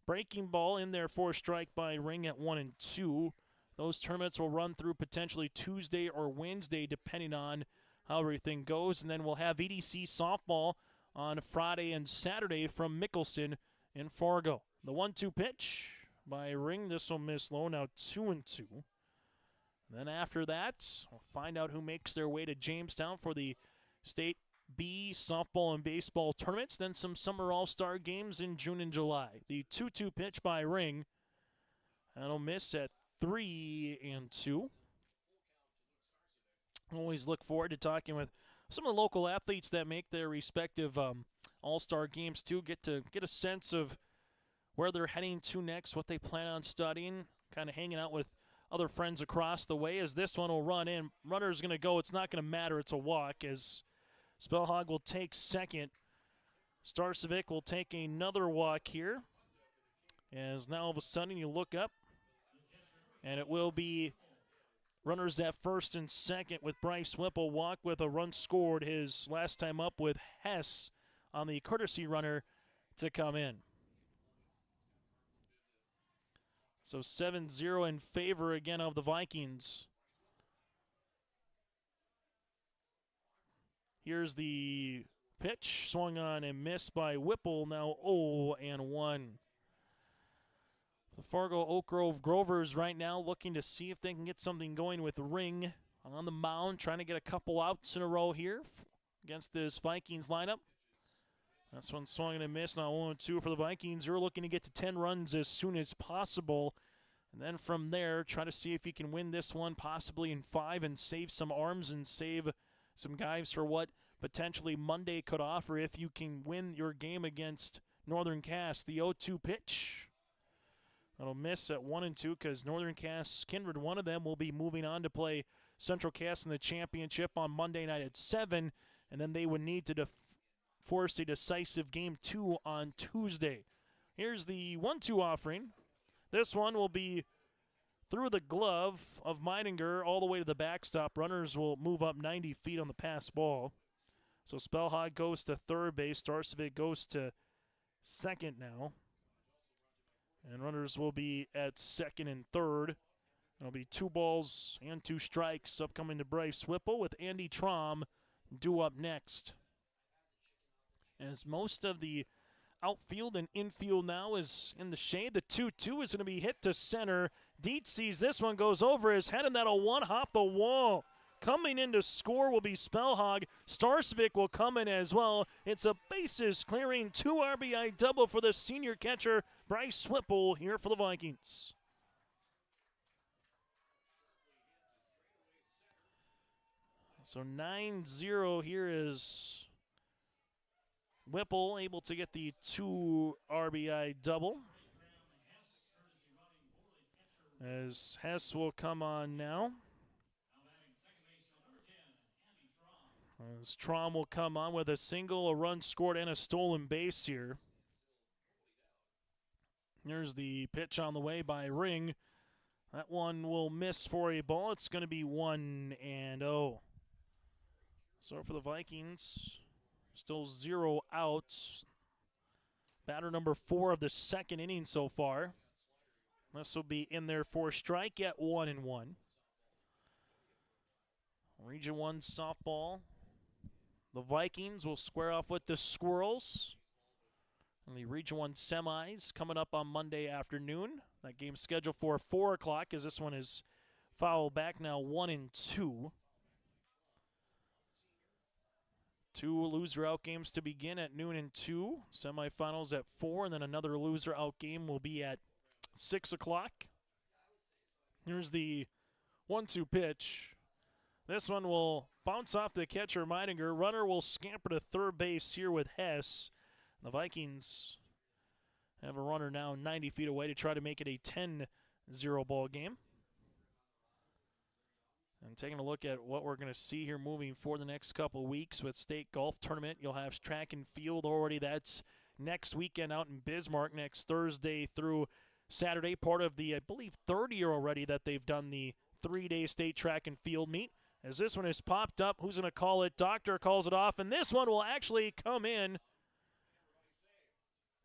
Breaking ball in there for a strike by Ring at 1-2. Those tournaments will run through potentially Tuesday or Wednesday, depending on how everything goes. And then we'll have EDC softball on Friday and Saturday from Mickelson in Fargo. The 1-2 pitch by Ring. This will miss low, now 2-2. Then after that, we'll find out who makes their way to Jamestown for the State B softball and baseball tournaments. Then some summer all-star games in June and July. The 2-2 pitch by Ring. That'll miss at 3-2. Always look forward to talking with some of the local athletes that make their respective all-star games too. Get a sense of where they're heading to next, what they plan on studying, kind of hanging out with other friends across the way. As this one will run in, runner's going to go. It's not going to matter. It's a walk as Spellhog will take second. Starcevic will take another walk here. As now all of a sudden you look up, and it will be runners at first and second with Bryce Whipple walk with a run scored his last time up with Hess on the courtesy runner to come in. So 7-0 in favor again of the Vikings. Here's the pitch, swung on and missed by Whipple, now 0-1. The Fargo Oak Grove Grovers right now looking to see if they can get something going with Ring on the mound, trying to get a couple outs in a row here against this Vikings lineup. This one swung and missed, now 0-2 for the Vikings. They're looking to get to 10 runs as soon as possible. And then from there, try to see if you can win this one possibly in 5 and save some arms and save some guys for what potentially Monday could offer if you can win your game against Northern Cass. The 0-2 pitch. That'll miss at 1-2 because Northern Cass, Kindred, one of them, will be moving on to play Central Cass in the championship on Monday night at 7. And then they would need to force a decisive game 2 on Tuesday. Here's the 1-2 offering. This one will be through the glove of Meininger all the way to the backstop. Runners will move up 90 feet on the pass ball. So Spellhog goes to third base. Starcevic goes to second now. And runners will be at second and third. There'll be 2 balls and 2 strikes upcoming to Bryce Whipple with Andy Traum due up next. As most of the outfield and infield now is in the shade. The 2-2 is going to be hit to center. Dietz sees this one, goes over his head, and that'll one-hop the wall. Coming in to score will be Spellhog. Starcevic will come in as well. It's a bases-clearing 2 RBI double for the senior catcher, Bryce Whipple, here for the Vikings. So 9-0 here is Whipple able to get the 2 RBI double. As Hess will come on now. As Trom will come on with a single, a run scored, and a stolen base here. Here's the pitch on the way by Ring. That one will miss for a ball. It's going to be 1-0. So for the Vikings, still 0 outs. Batter number 4 of the second inning so far. This will be in there for a strike at 1-1. Region 1 softball. The Vikings will square off with the Squirrels. And the Region 1 semis coming up on Monday afternoon. That game's scheduled for 4 o'clock as this one is foul back now 1-2. 2 loser out games to begin at noon and 2. Semifinals at 4, and then another loser out game will be at 6 o'clock. Here's the 1-2 pitch. This one will bounce off the catcher, Meininger. Runner will scamper to third base here with Hess. The Vikings have a runner now 90 feet away to try to make it a 10-0 ball game. And taking a look at what we're going to see here moving for the next couple weeks with state golf tournament, you'll have track and field already. That's next weekend out in Bismarck, next Thursday through Saturday. Part of the, I believe, third year already that they've done the 3-day state track and field meet. As this one is popped up, who's going to call it? Doctor calls it off, and this one will actually come in.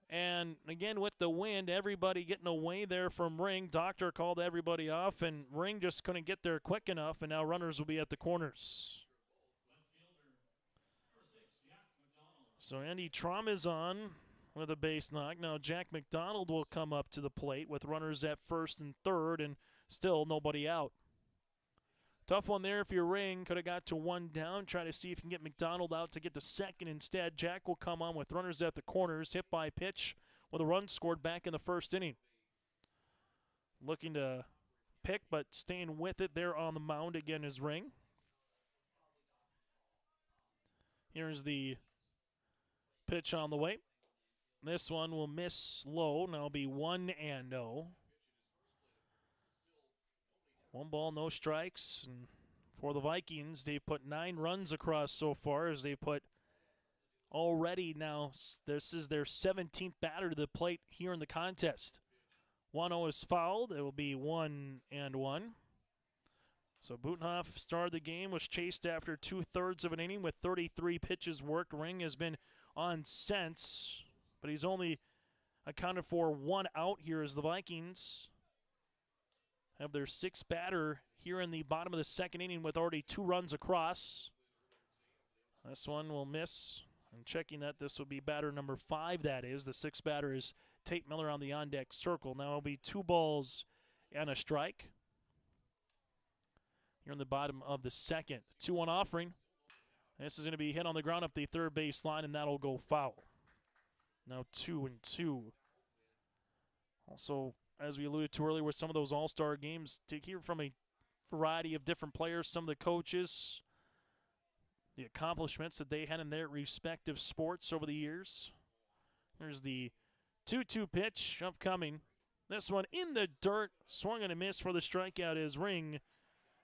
And again, with the wind, everybody getting away there from Ring. Doctor called everybody off, and Ring just couldn't get there quick enough, and now runners will be at the corners. So Andy Trom is on with a base knock. Now Jack McDonald will come up to the plate with runners at first and third, and still nobody out. Tough one there if you're Ring. Could have got to 1 down. Try to see if you can get McDonald out to get to second instead. Jack will come on with runners at the corners. Hit by pitch with a run scored back in the first inning. Looking to pick, but staying with it there on the mound again is Ring. Here's the pitch on the way. This one will miss low. Now it'll be 1-0. 1 ball, no strikes. And for the Vikings, they put 9 runs across so far as they put already now. This is their 17th batter to the plate here in the contest. 1-0 is fouled. It will be 1-1. So Butenhoff started the game, was chased after 2/3 of an inning with 33 pitches worked. Ring has been on since, but he's only accounted for 1 out here as the Vikings have their 6th batter here in the bottom of the second inning with already 2 runs across. This one will miss. And checking that, this will be batter number 5, that is. The 6th batter is Tate Miller on the on-deck circle. Now it'll be 2 balls and a strike. Here in the bottom of the second. 2-1 offering. This is going to be hit on the ground up the third base line, and that'll go foul. Now 2-2. Also, as we alluded to earlier with some of those all-star games, to hear from a variety of different players, some of the coaches, the accomplishments that they had in their respective sports over the years. There's the 2-2 pitch upcoming. This one in the dirt, swung and a miss for the strikeout as Ring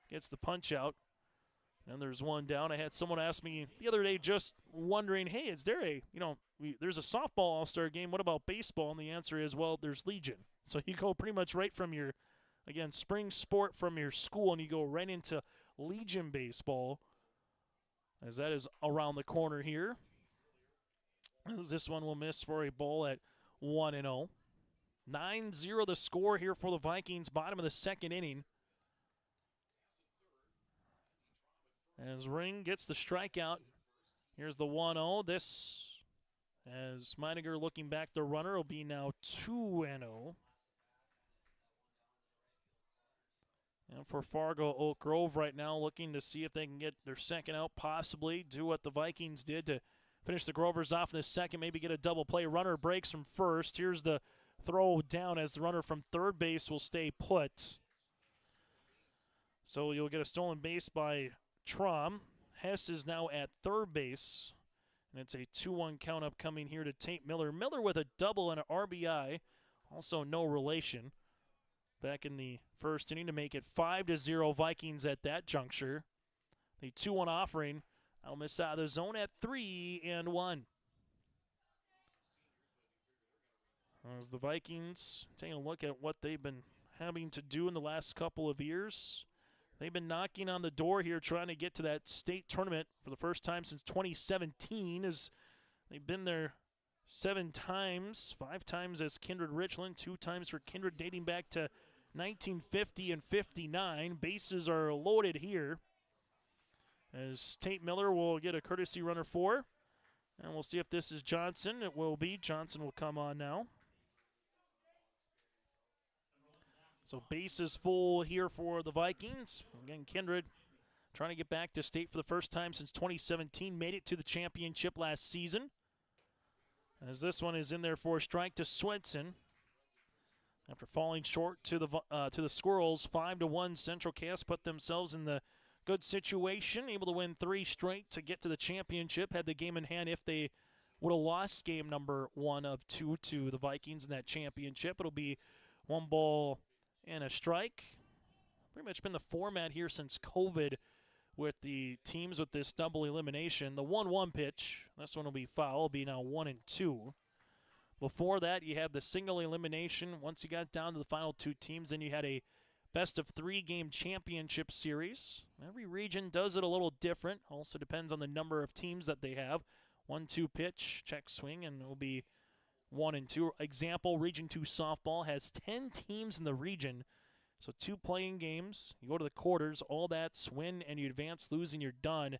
gets the punch out. And there's 1 down. I had someone ask me the other day just wondering, hey, is there a, there's a softball all-star game. What about baseball? And the answer is, well, there's Legion. So you go pretty much right from your, again, spring sport from your school, and you go right into Legion baseball, as that is around the corner here. As this one will miss for a ball at 1-0. 9-0 the score here for the Vikings, bottom of the second inning. As Ring gets the strikeout, here's the 1-0. This, as Meininger looking back, the runner will be now 2-0. And for Fargo Oak Grove right now, looking to see if they can get their second out, possibly do what the Vikings did to finish the Grovers off in the second, maybe get a double play. Runner breaks from first. Here's the throw down as the runner from third base will stay put. So you'll get a stolen base by Trom. Hess is now at third base, and it's a 2-1 count upcoming here to Tate Miller. Miller with a double and an RBI, also no relation, back in the first inning to make it 5-0 Vikings at that juncture. The 2-1 offering I'll miss out of the zone at 3-1. As the Vikings taking a look at what they've been having to do in the last couple of years, they've been knocking on the door here trying to get to that state tournament for the first time since 2017, as they've been there 7 times, 5 times as Kindred Richland, 2 times for Kindred dating back to 1950 and 59. Bases are loaded here as Tate Miller will get a courtesy runner for. And we'll see if this is Johnson. It will be. Johnson will come on now. So bases full here for the Vikings. Again, Kindred trying to get back to state for the first time since 2017. Made it to the championship last season. As this one is in there for a strike to Swenson. After falling short to the Squirrels, 5-1, Central Cass put themselves in the good situation, able to win 3 straight to get to the championship. Had the game in hand if they would have lost game number 1 of 2 to the Vikings in that championship. It'll be 1 ball and a strike. Pretty much been the format here since COVID with the teams with this double elimination. The 1-1 pitch, this one will be foul, will be now 1-2. Before that, you had the single elimination. Once you got down to the final 2 teams, then you had a best-of-3 game championship series. Every region does it a little different. Also depends on the number of teams that they have. 1-2 pitch, check swing, and it will be 1-2. Example, Region 2 softball has 10 teams in the region. So 2 playing games. You go to the quarters. All that's win, and you advance, lose, and you're done.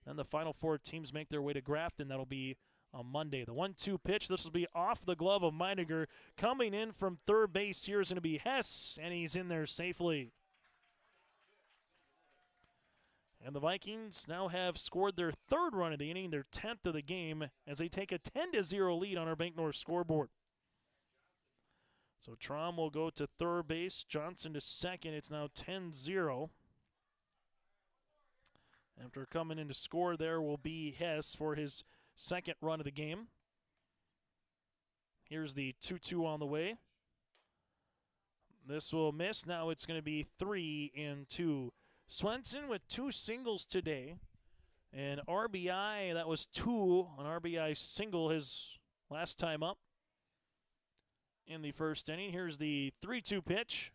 Then the final 4 teams make their way to Grafton. That'll be on Monday. The 1-2 pitch, this will be off the glove of Meininger. Coming in from third base here is going to be Hess, and he's in there safely. And the Vikings now have scored their 3rd run of the inning, their 10th of the game, as they take a 10-0 lead on our Bank North scoreboard. So Trom will go to third base, Johnson to second. It's now 10-0. After coming in to score, there will be Hess for his 2nd run of the game. Here's the 2-2 on the way. This will miss. Now it's going to be 3-2. Swenson with 2 singles today. And RBI, that was 2. An RBI single his last time up in the first inning. Here's the 3-2 pitch.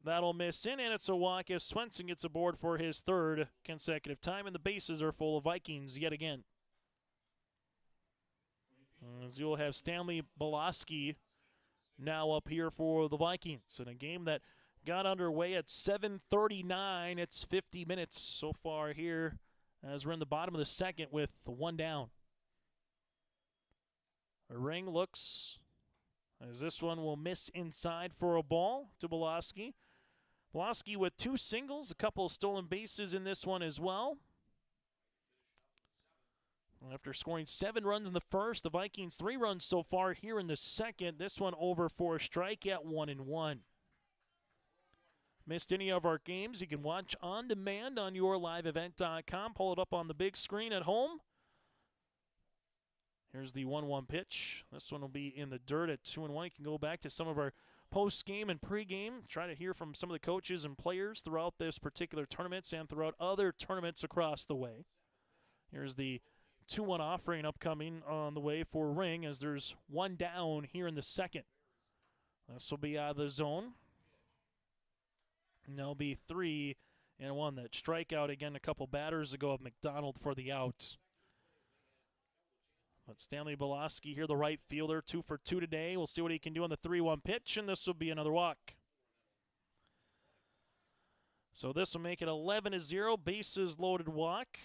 That'll miss in, and it's a walk as Swenson gets aboard for his 3rd consecutive time. And the bases are full of Vikings yet again. As you'll have Stanley Boloski now up here for the Vikings in a game that got underway at 7:39. It's 50 minutes so far here as we're in the bottom of the 2nd with 1 down. A ring looks as this one will miss inside for a ball to Boloski. Boloski with 2 singles, a couple of stolen bases in this one as well. After scoring 7 runs in the first, the Vikings 3 runs so far here in the 2nd. This one over for a strike at 1-1. Missed any of our games, you can watch on demand on yourliveevent.com. Pull it up on the big screen at home. Here's the 1-1 pitch. This one will be in the dirt at 2-1. You can go back to some of our post-game and pre-game. Try to hear from some of the coaches and players throughout this particular tournament and throughout other tournaments across the way. Here's the 2-1 offering upcoming on the way for Ring as there's 1 down here in the 2nd. This will be out of the zone. And there'll be 3-1. That strikeout again a couple batters ago of McDonald for the out. But Stanley Boloski here, the right fielder, 2 for 2 today. We'll see what he can do on the 3-1 pitch, and this will be another walk. So this will make it 11-0, bases loaded walk.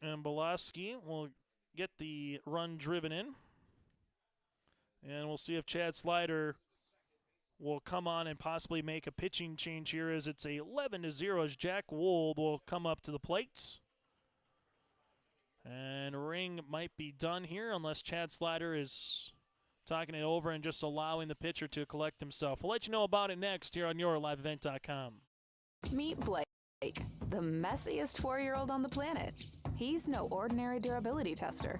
And Boloski will get the run driven in. And we'll see if Chad Slider will come on and possibly make a pitching change here as it's a 11-0 as Jack Wold will come up to the plate. And Ring might be done here unless Chad Slider is talking it over and just allowing the pitcher to collect himself. We'll let you know about it next here on yourliveevent.com. Meet Blake. the messiest 4-year-old on the planet. He's no ordinary durability tester.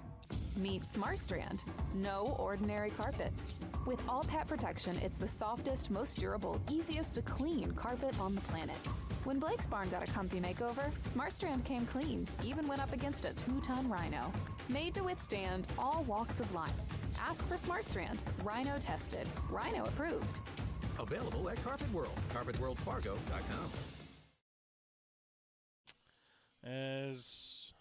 Meet SmartStrand, no ordinary carpet. With all pet protection, it's the softest, most durable, easiest to clean carpet on the planet. When Blake's barn got a comfy makeover, SmartStrand came clean, even went up against a 2-ton rhino. Made to withstand all walks of life. Ask for SmartStrand, rhino tested, rhino approved. Available at Carpet World, carpetworldfargo.com. As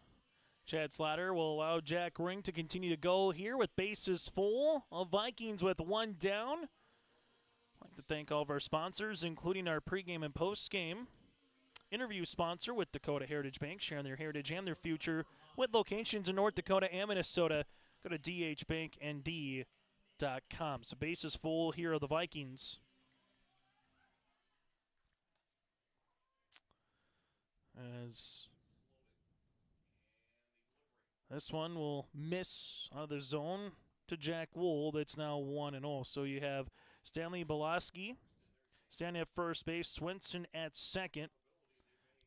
Chad Slatter will allow Jack Ring to continue to go here with bases full. Vikings with one down. I'd like to thank all of our sponsors, including our pregame and postgame interview sponsor with Dakota Heritage Bank, sharing their heritage and their future with locations in North Dakota and Minnesota. Go to dhbanknd.com. So bases full here are the Vikings. As this one will miss out of the zone to Jack Wool. That's now 1-0. So you have Stanley Belaski standing at first base, Swenson at second.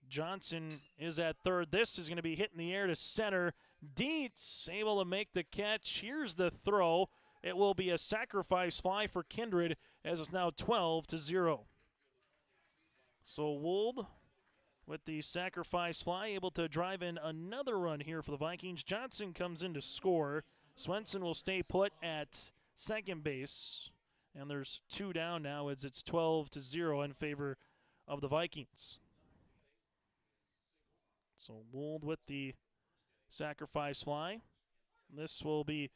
Johnson is at third. This is going to be hit in the air to center. Dietz able to make the catch. Here's the throw. It will be a sacrifice fly for Kindred as it's now 12-0. So Wold with the sacrifice fly, able to drive in another run here for the Vikings. Johnson comes in to score. Swenson will stay put at second base. And there's 2 down now as it's 12-0 in favor of the Vikings. So Wold with the sacrifice fly. This will be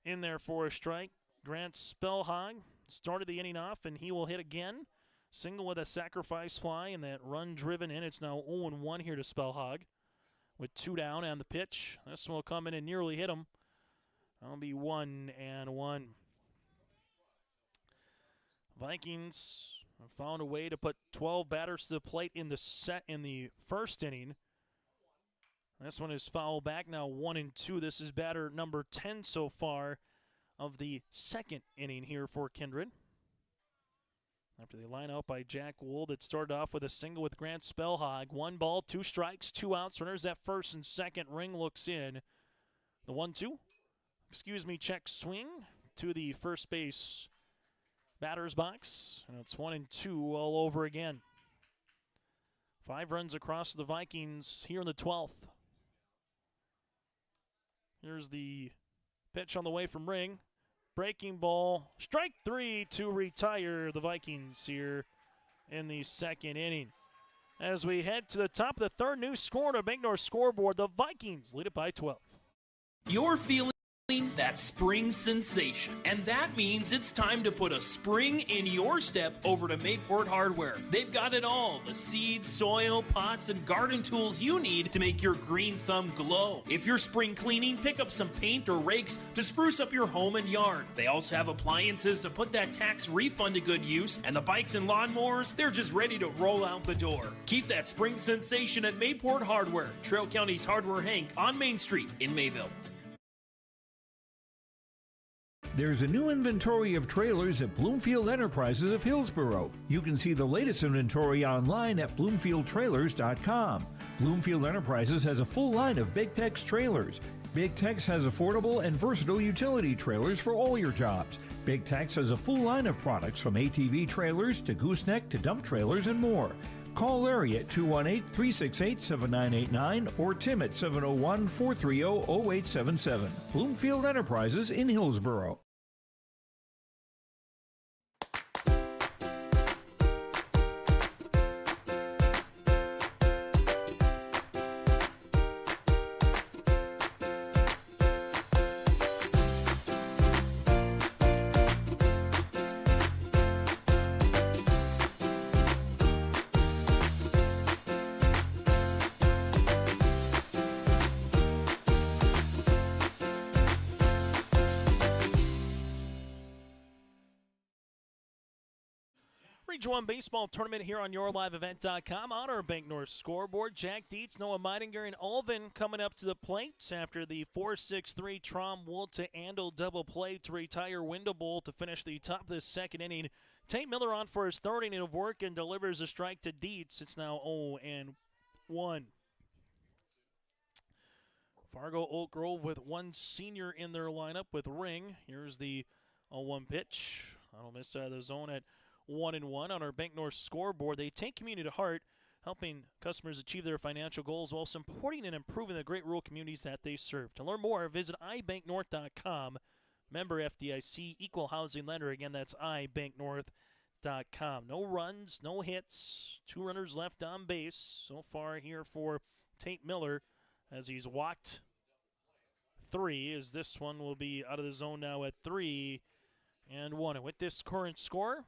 in there for a strike. Grant Spellhog started the inning off, and he will hit again. Single with a sacrifice fly, and that run driven in. It's now 0-1 here to Spellhog with 2 down on the pitch. This one will come in and nearly hit him. That'll be 1-1. Vikings have found a way to put 12 batters to the plate in the first inning. This one is foul back, now 1-2. This is batter number 10 so far of the second inning here for Kindred. After they line out by Jack Wool that started off with a single with Grant Spellhog. 1 ball, 2 strikes, 2 outs. Runners at first and second. Ring looks in. The 1-2. Check swing to the first base batter's box. And it's 1-2 all over again. 5 runs across the Vikings here in the 12th. Here's the pitch on the way from Ring. Breaking ball, strike 3 to retire the Vikings here in the second inning. As we head to the top of the third, new score on a Bank North scoreboard. The Vikings lead it by 12. You're feeling that spring sensation, and that means it's time to put a spring in your step over to Mayport Hardware. They've got it all: the seeds, soil, pots, and garden tools you need to make your green thumb glow. If you're spring cleaning, pick up some paint or rakes to spruce up your home and yard. They also have appliances to put that tax refund to good use, and the bikes and lawnmowers, they're just ready to roll out the door. Keep that spring sensation at Mayport Hardware, Trail County's Hardware Hank on Main Street in Mayville. There's a new inventory of trailers at Bloomfield Enterprises of Hillsborough. You can see the latest inventory online at bloomfieldtrailers.com. Bloomfield Enterprises has a full line of Big Tex trailers. Big Tex has affordable and versatile utility trailers for all your jobs. Big Tex has a full line of products from ATV trailers to gooseneck to dump trailers and more. Call Larry at 218-368-7989 or Tim at 701-430-0877. Bloomfield Enterprises in Hillsborough. Region 1 baseball tournament here on YourLiveEvent.com on our Bank North scoreboard. Jack Dietz, Noah Meidinger, and Ulvin coming up to the plate after the 4-6-3 Trom Wool to Andel double play to retire Windable to finish the top of the second inning. Tate Miller on for his third inning of work and delivers a strike to Dietz. It's now 1. Fargo Oak Grove with one senior in their lineup with Ring. Here's the 0-1 pitch. That'll miss out of the zone at 1-1 on our Bank North scoreboard. They take community to heart, helping customers achieve their financial goals while supporting and improving the great rural communities that they serve. To learn more, visit ibanknorth.com. Member FDIC, equal housing lender. Again, that's ibanknorth.com. No runs, no hits, 2 runners left on base so far here for Tate Miller as he's walked 3, as this one will be out of the zone now at 3-1. And with this current score,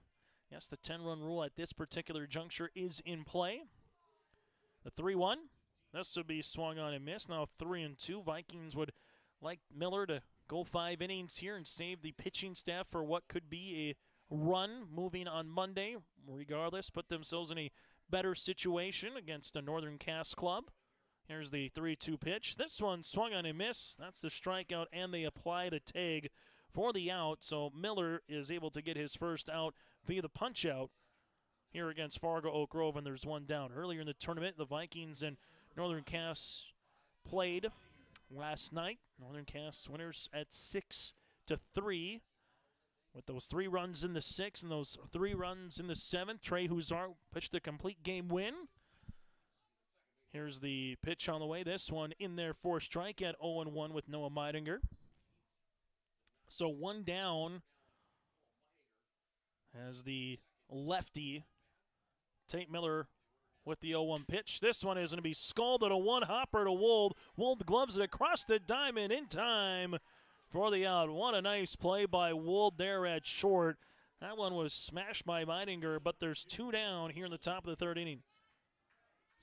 yes, the 10-run rule at this particular juncture is in play. The 3-1, this would be swung on and missed. Now 3-2. Vikings would like Miller to go 5 innings here and save the pitching staff for what could be a run moving on Monday. Regardless, put themselves in a better situation against a Northern Cass club. Here's the 3-2 pitch. This one swung on and missed. That's the strikeout, and they apply the tag for the out. So Miller is able to get his first out via the punch out here against Fargo Oak Grove, and there's one down. Earlier in the tournament, the Vikings and Northern Cass played last night. Northern Cass winners at 6-3. With those 3 runs in the 6th and those 3 runs in the 7th, Trey Huzar pitched the complete game win. Here's the pitch on the way. This one in there for strike at 0-1 with Noah Meidinger. So 1 down as the lefty, Tate Miller, with the 0-1 pitch. This one is going to be scalded, a 1-hopper to Wold. Wold gloves it across the diamond in time for the out. What a nice play by Wold there at short. That one was smashed by Meidinger, but there's 2 down here in the top of the 3rd inning.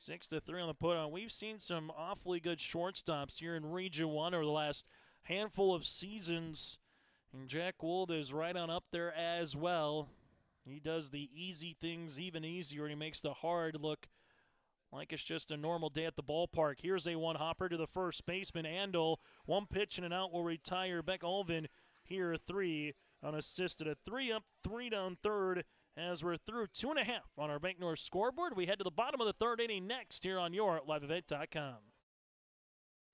6-3 on the put on. We've seen some awfully good shortstops here in Region 1 over the last handful of seasons. And Jack Wold is right on up there as well. He does the easy things even easier, and he makes the hard look like it's just a normal day at the ballpark. Here's a 1-hopper to the first baseman, Andel. 1 pitch and an out will retire Beck Olvin here 3 unassisted. A 3 up, 3 down 3rd. As we're through 2.5 on our Bank North scoreboard, we head to the bottom of the 3rd inning next here on your LiveEvent.com.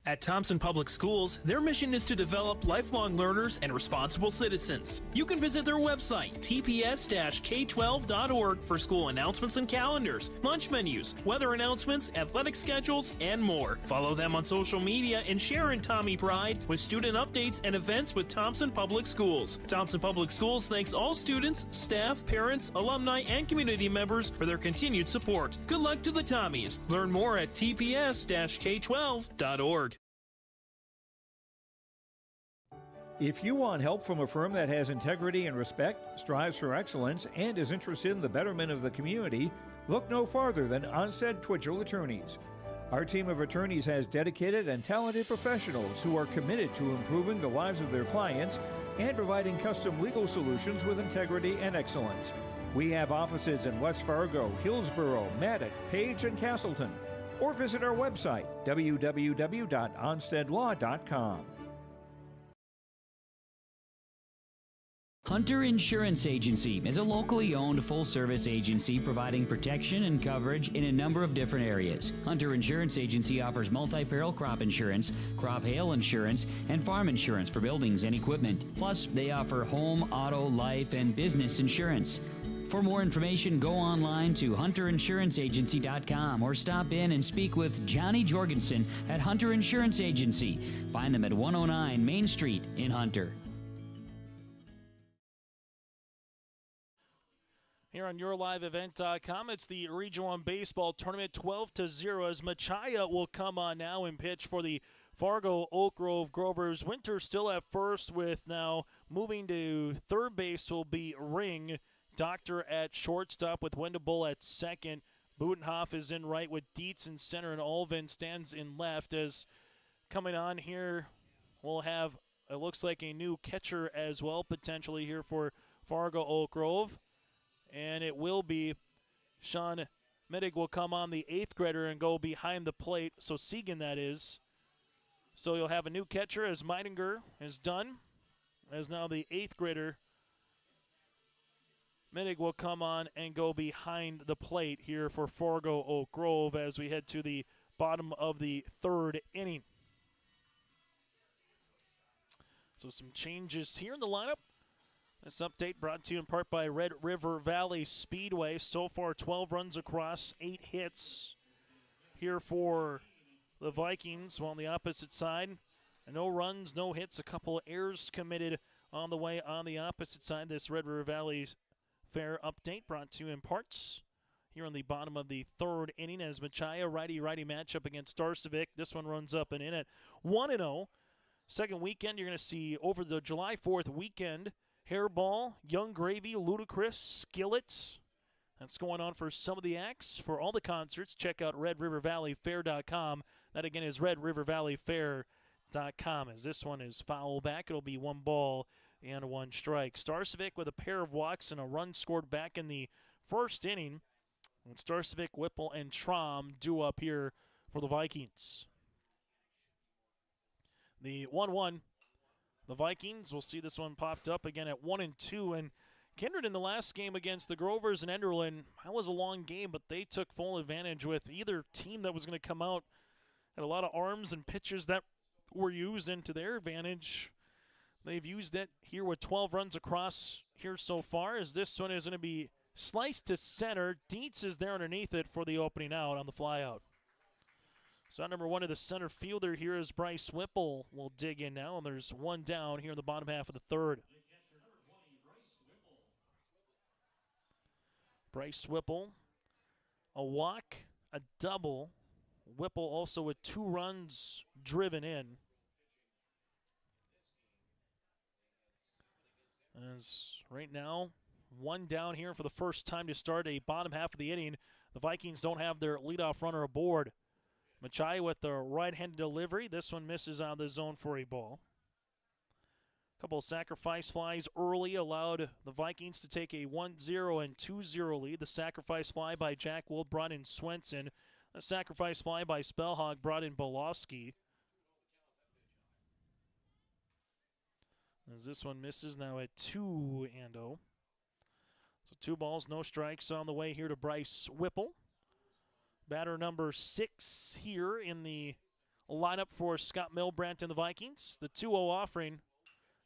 At Thompson Public Schools, their mission is to develop lifelong learners and responsible citizens. You can visit their website, tps-k12.org, for school announcements and calendars, lunch menus, weather announcements, athletic schedules, and more. Follow them on social media and share in Tommy Pride with student updates and events with Thompson Public Schools. Thompson Public Schools thanks all students, staff, parents, alumni, and community members for their continued support. Good luck to the Tommies. Learn more at tps-k12.org. If you want help from a firm that has integrity and respect, strives for excellence, and is interested in the betterment of the community, look no farther than Onstead Twitchell Attorneys. Our team of attorneys has dedicated and talented professionals who are committed to improving the lives of their clients and providing custom legal solutions with integrity and excellence. We have offices in West Fargo, Hillsborough, Maddox, Page, and Castleton. Or visit our website, www.onsteadlaw.com. Hunter Insurance Agency is a locally owned full-service agency providing protection and coverage in a number of different areas. Hunter Insurance Agency offers multi-peril crop insurance, crop hail insurance, and farm insurance for buildings and equipment. Plus, they offer home, auto, life, and business insurance. For more information, go online to hunterinsuranceagency.com or stop in and speak with Johnny Jorgensen at Hunter Insurance Agency. Find them at 109 Main Street in Hunter. Here on YourLiveEvent.com, it's the Region 1 Baseball Tournament 12-0 as Machaya will come on now and pitch for the Fargo Oak Grove Grovers. Winter still at first, with now moving to third base will be Ring. Doctor at shortstop with Wendable at second. Butenhoff is in right with Dietz in center, and Olvin stands in left. As coming on here, we'll have, it looks like, a new catcher as well, potentially here for Fargo Oak Grove. And it will be Sean Mittig will come on, the 8th grader, and go behind the plate. So Segan, that is. So you'll have a new catcher as Meidinger is done. As now the 8th grader Minnig will come on and go behind the plate here for Fargo Oak Grove as we head to the bottom of the third inning. So some changes here in the lineup. This update brought to you in part by Red River Valley Speedway. So far, 12 runs across, 8 hits here for the Vikings. While on the opposite side, no runs, no hits, a couple errors committed on the way on the opposite side. This Red River Valley Fair update brought to you in parts here on the bottom of the third inning as Machaya righty-righty matchup against Starcevic. This one runs up and in at 1-0. Second weekend, you're going to see over the July 4th weekend, Hairball, Young Gravy, Ludacris, Skillet. That's going on for some of the acts. For all the concerts, check out RedRiverValleyFair.com. That again is RedRiverValleyFair.com. As this one is foul back, it'll be 1 ball and 1 strike. Starcevic with a pair of walks and a run scored back in the first inning. And Starcevic, Whipple, and Trom due up here for the Vikings. The 1-1. The Vikings, we'll see this one popped up again at 1-2. And Kindred in the last game against the Grovers and Enderlin, that was a long game, but they took full advantage with either team that was going to come out. Had a lot of arms and pitches that were used into their advantage. They've used it here with 12 runs across here so far, as this one is going to be sliced to center. Dietz is there underneath it for the opening out on the flyout. So number 1 of the center fielder here is Bryce Whipple. Will dig in now, and there's 1 down here in the bottom half of the third. Bryce Whipple, a walk, a double. Whipple also with 2 runs driven in. As right now, 1 down here for the first time to start a bottom half of the inning. The Vikings don't have their leadoff runner aboard. Machai with the right-handed delivery. This one misses out of the zone for a ball. A couple of sacrifice flies early allowed the Vikings to take a 1-0 and 2-0 lead. The sacrifice fly by Jack Wold brought in Swenson. The sacrifice fly by Spellhog brought in Bolowski. As this one misses now at 2-0. So 2 balls, no strikes on the way here to Bryce Whipple. Batter number 6 here in the lineup for Scott Milbrandt and the Vikings. The 2-0 offering.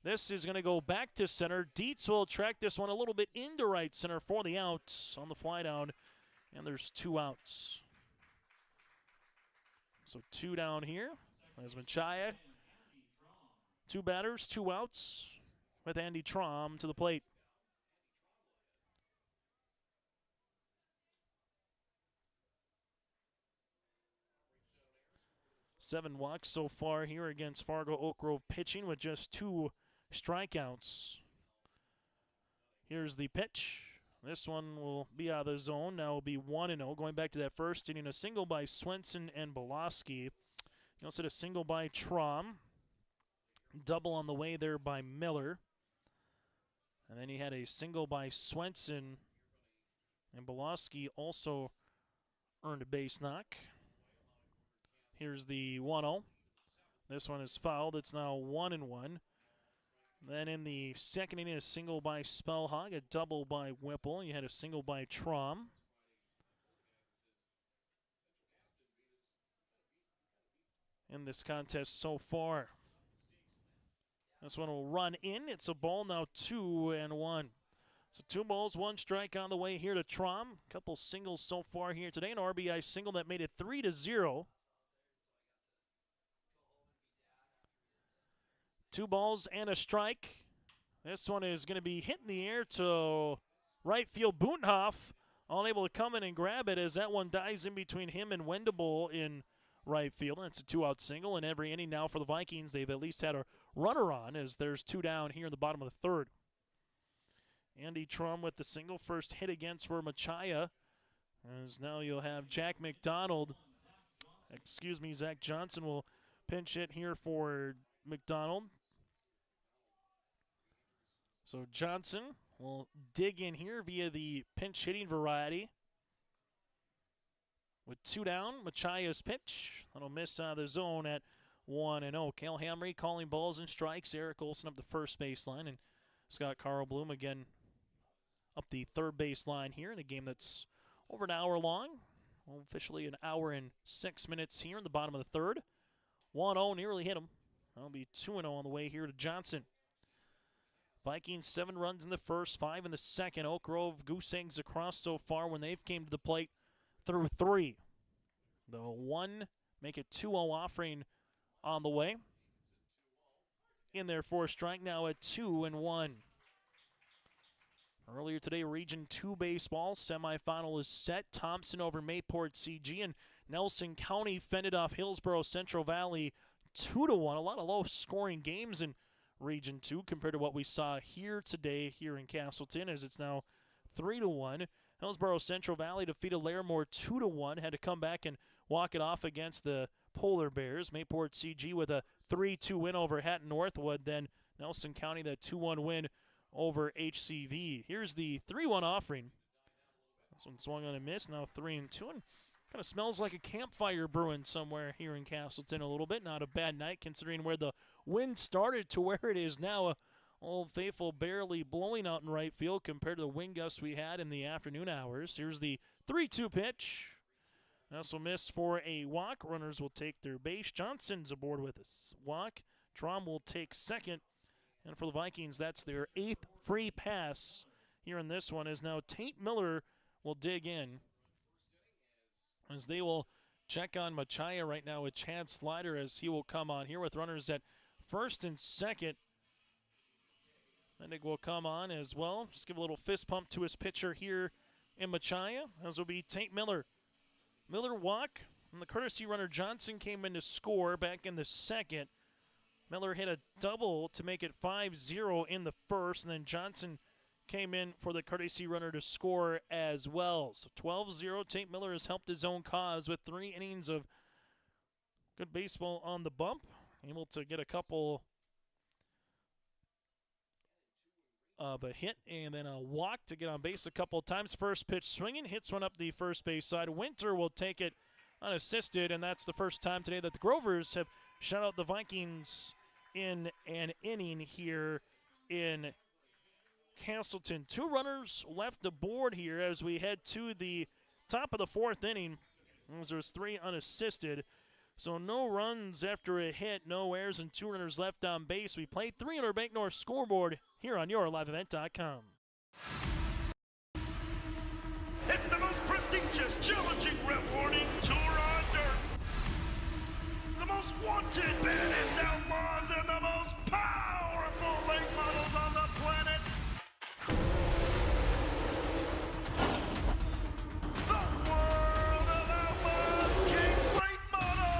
This is going to go back to center. Dietz will track this one a little bit into right center for the outs on the fly down. And there's 2 outs. So 2 down here. As Machaya. 2 batters, 2 outs with Andy Trom to the plate. Seven walks so far here against Fargo Oak Grove pitching with just 2 strikeouts. Here's the pitch. This one will be out of the zone. Now will be 1-0. Going back to that first inning, a single by Swenson and Bolowski. He also had a single by Trom. Double on the way there by Miller. And then he had a single by Swenson. And Bolowski also earned a base knock. Here's the 1-0. This one is fouled. It's now 1-1. Then in the second inning, a single by Spellhog, a double by Whipple. You had a single by Trom. In this contest so far. This one will run in. It's a ball now 2-1. So 2 balls, 1 strike on the way here to Trom. Couple singles so far here today. An RBI single that made it 3-0. 2 balls and a strike. This one is going to be hit in the air to right field. Butenhoff unable to come in and grab it as that one dies in between him and Wendable in right field. And it's a 2-out single. And every inning now for the Vikings, they've at least had a runner on as there's 2 down here in the bottom of the third. Andy Trom with the single. First hit against for Machaya. As now you'll have Zach Johnson will pinch hit here for McDonald. So Johnson will dig in here via the pinch hitting variety. With 2 down, Machia's pitch. That'll miss out of the zone at 1-0. Cale Hamry calling balls and strikes. Eric Olson up the first baseline. And Scott Carl Bloom again up the third base line here in a game that's over an hour long. Well, officially an hour and 6 minutes here in the bottom of the third. 1-0, nearly hit him. That'll be 2-0 on the way here to Johnson. Vikings 7 runs in the first, 5 in the second. Oak Grove goose eggs across so far when they've came to the plate through 3. The 1 make it 2-0 offering on the way. In there for a strike now at 2-1. Earlier today, Region 2 baseball semifinal is set. Thompson over Mayport CG, and Nelson County fended off Hillsborough Central Valley 2-1. A lot of low-scoring games in Region 2 compared to what we saw here today here in Castleton, as it's now 3-1. Hillsborough Central Valley defeated Larimore 2-1. Had to come back and walk it off against the Polar Bears. Mayport CG with a 3-2 win over Hatton Northwood. Then Nelson County, that 2-1 win over HCV. Here's the 3-1 offering. This one swung on a miss, now 3-2, and kind of smells like a campfire brewing somewhere here in Castleton a little bit. Not a bad night considering where the wind started to where it is now. Old Faithful barely blowing out in right field compared to the wind gusts we had in the afternoon hours. Here's the 3-2 pitch. Also missed for a walk. Runners will take their base. Johnson's aboard with a walk. Trom will take second. And for the Vikings, that's their 8th free pass here in this one, as now Tate Miller will dig in, as they will check on Machaya right now with Chad Slider, as he will come on here with runners at first and second. Mendig will come on as well. Just give a little fist pump to his pitcher here in Machaya, as will be Tate Miller. Miller walk, and the courtesy runner Johnson came in to score back in the second. Miller hit a double to make it 5-0 in the first, and then Johnson came in for the courtesy runner to score as well. So 12-0, Tate Miller has helped his own cause with 3 innings of good baseball on the bump. Able to get a couple of a hit and then a walk to get on base a couple of times. First pitch swinging, hits one up the first base side. Winter will take it unassisted, and that's the first time today that the Grovers have shut out the Vikings in an inning here in Castleton. 2 runners left aboard here as we head to the top of the 4th inning. There's 3 unassisted. So no runs after a hit, no errors, and 2 runners left on base. We play 3 on our Bank North scoreboard here on yourliveevent.com. It's the most prestigious, challenging, rewarding tour on dirt. The most wanted, baddest outlaws, and the most powerful late models on the planet. The world of outlaws, King's Late Models.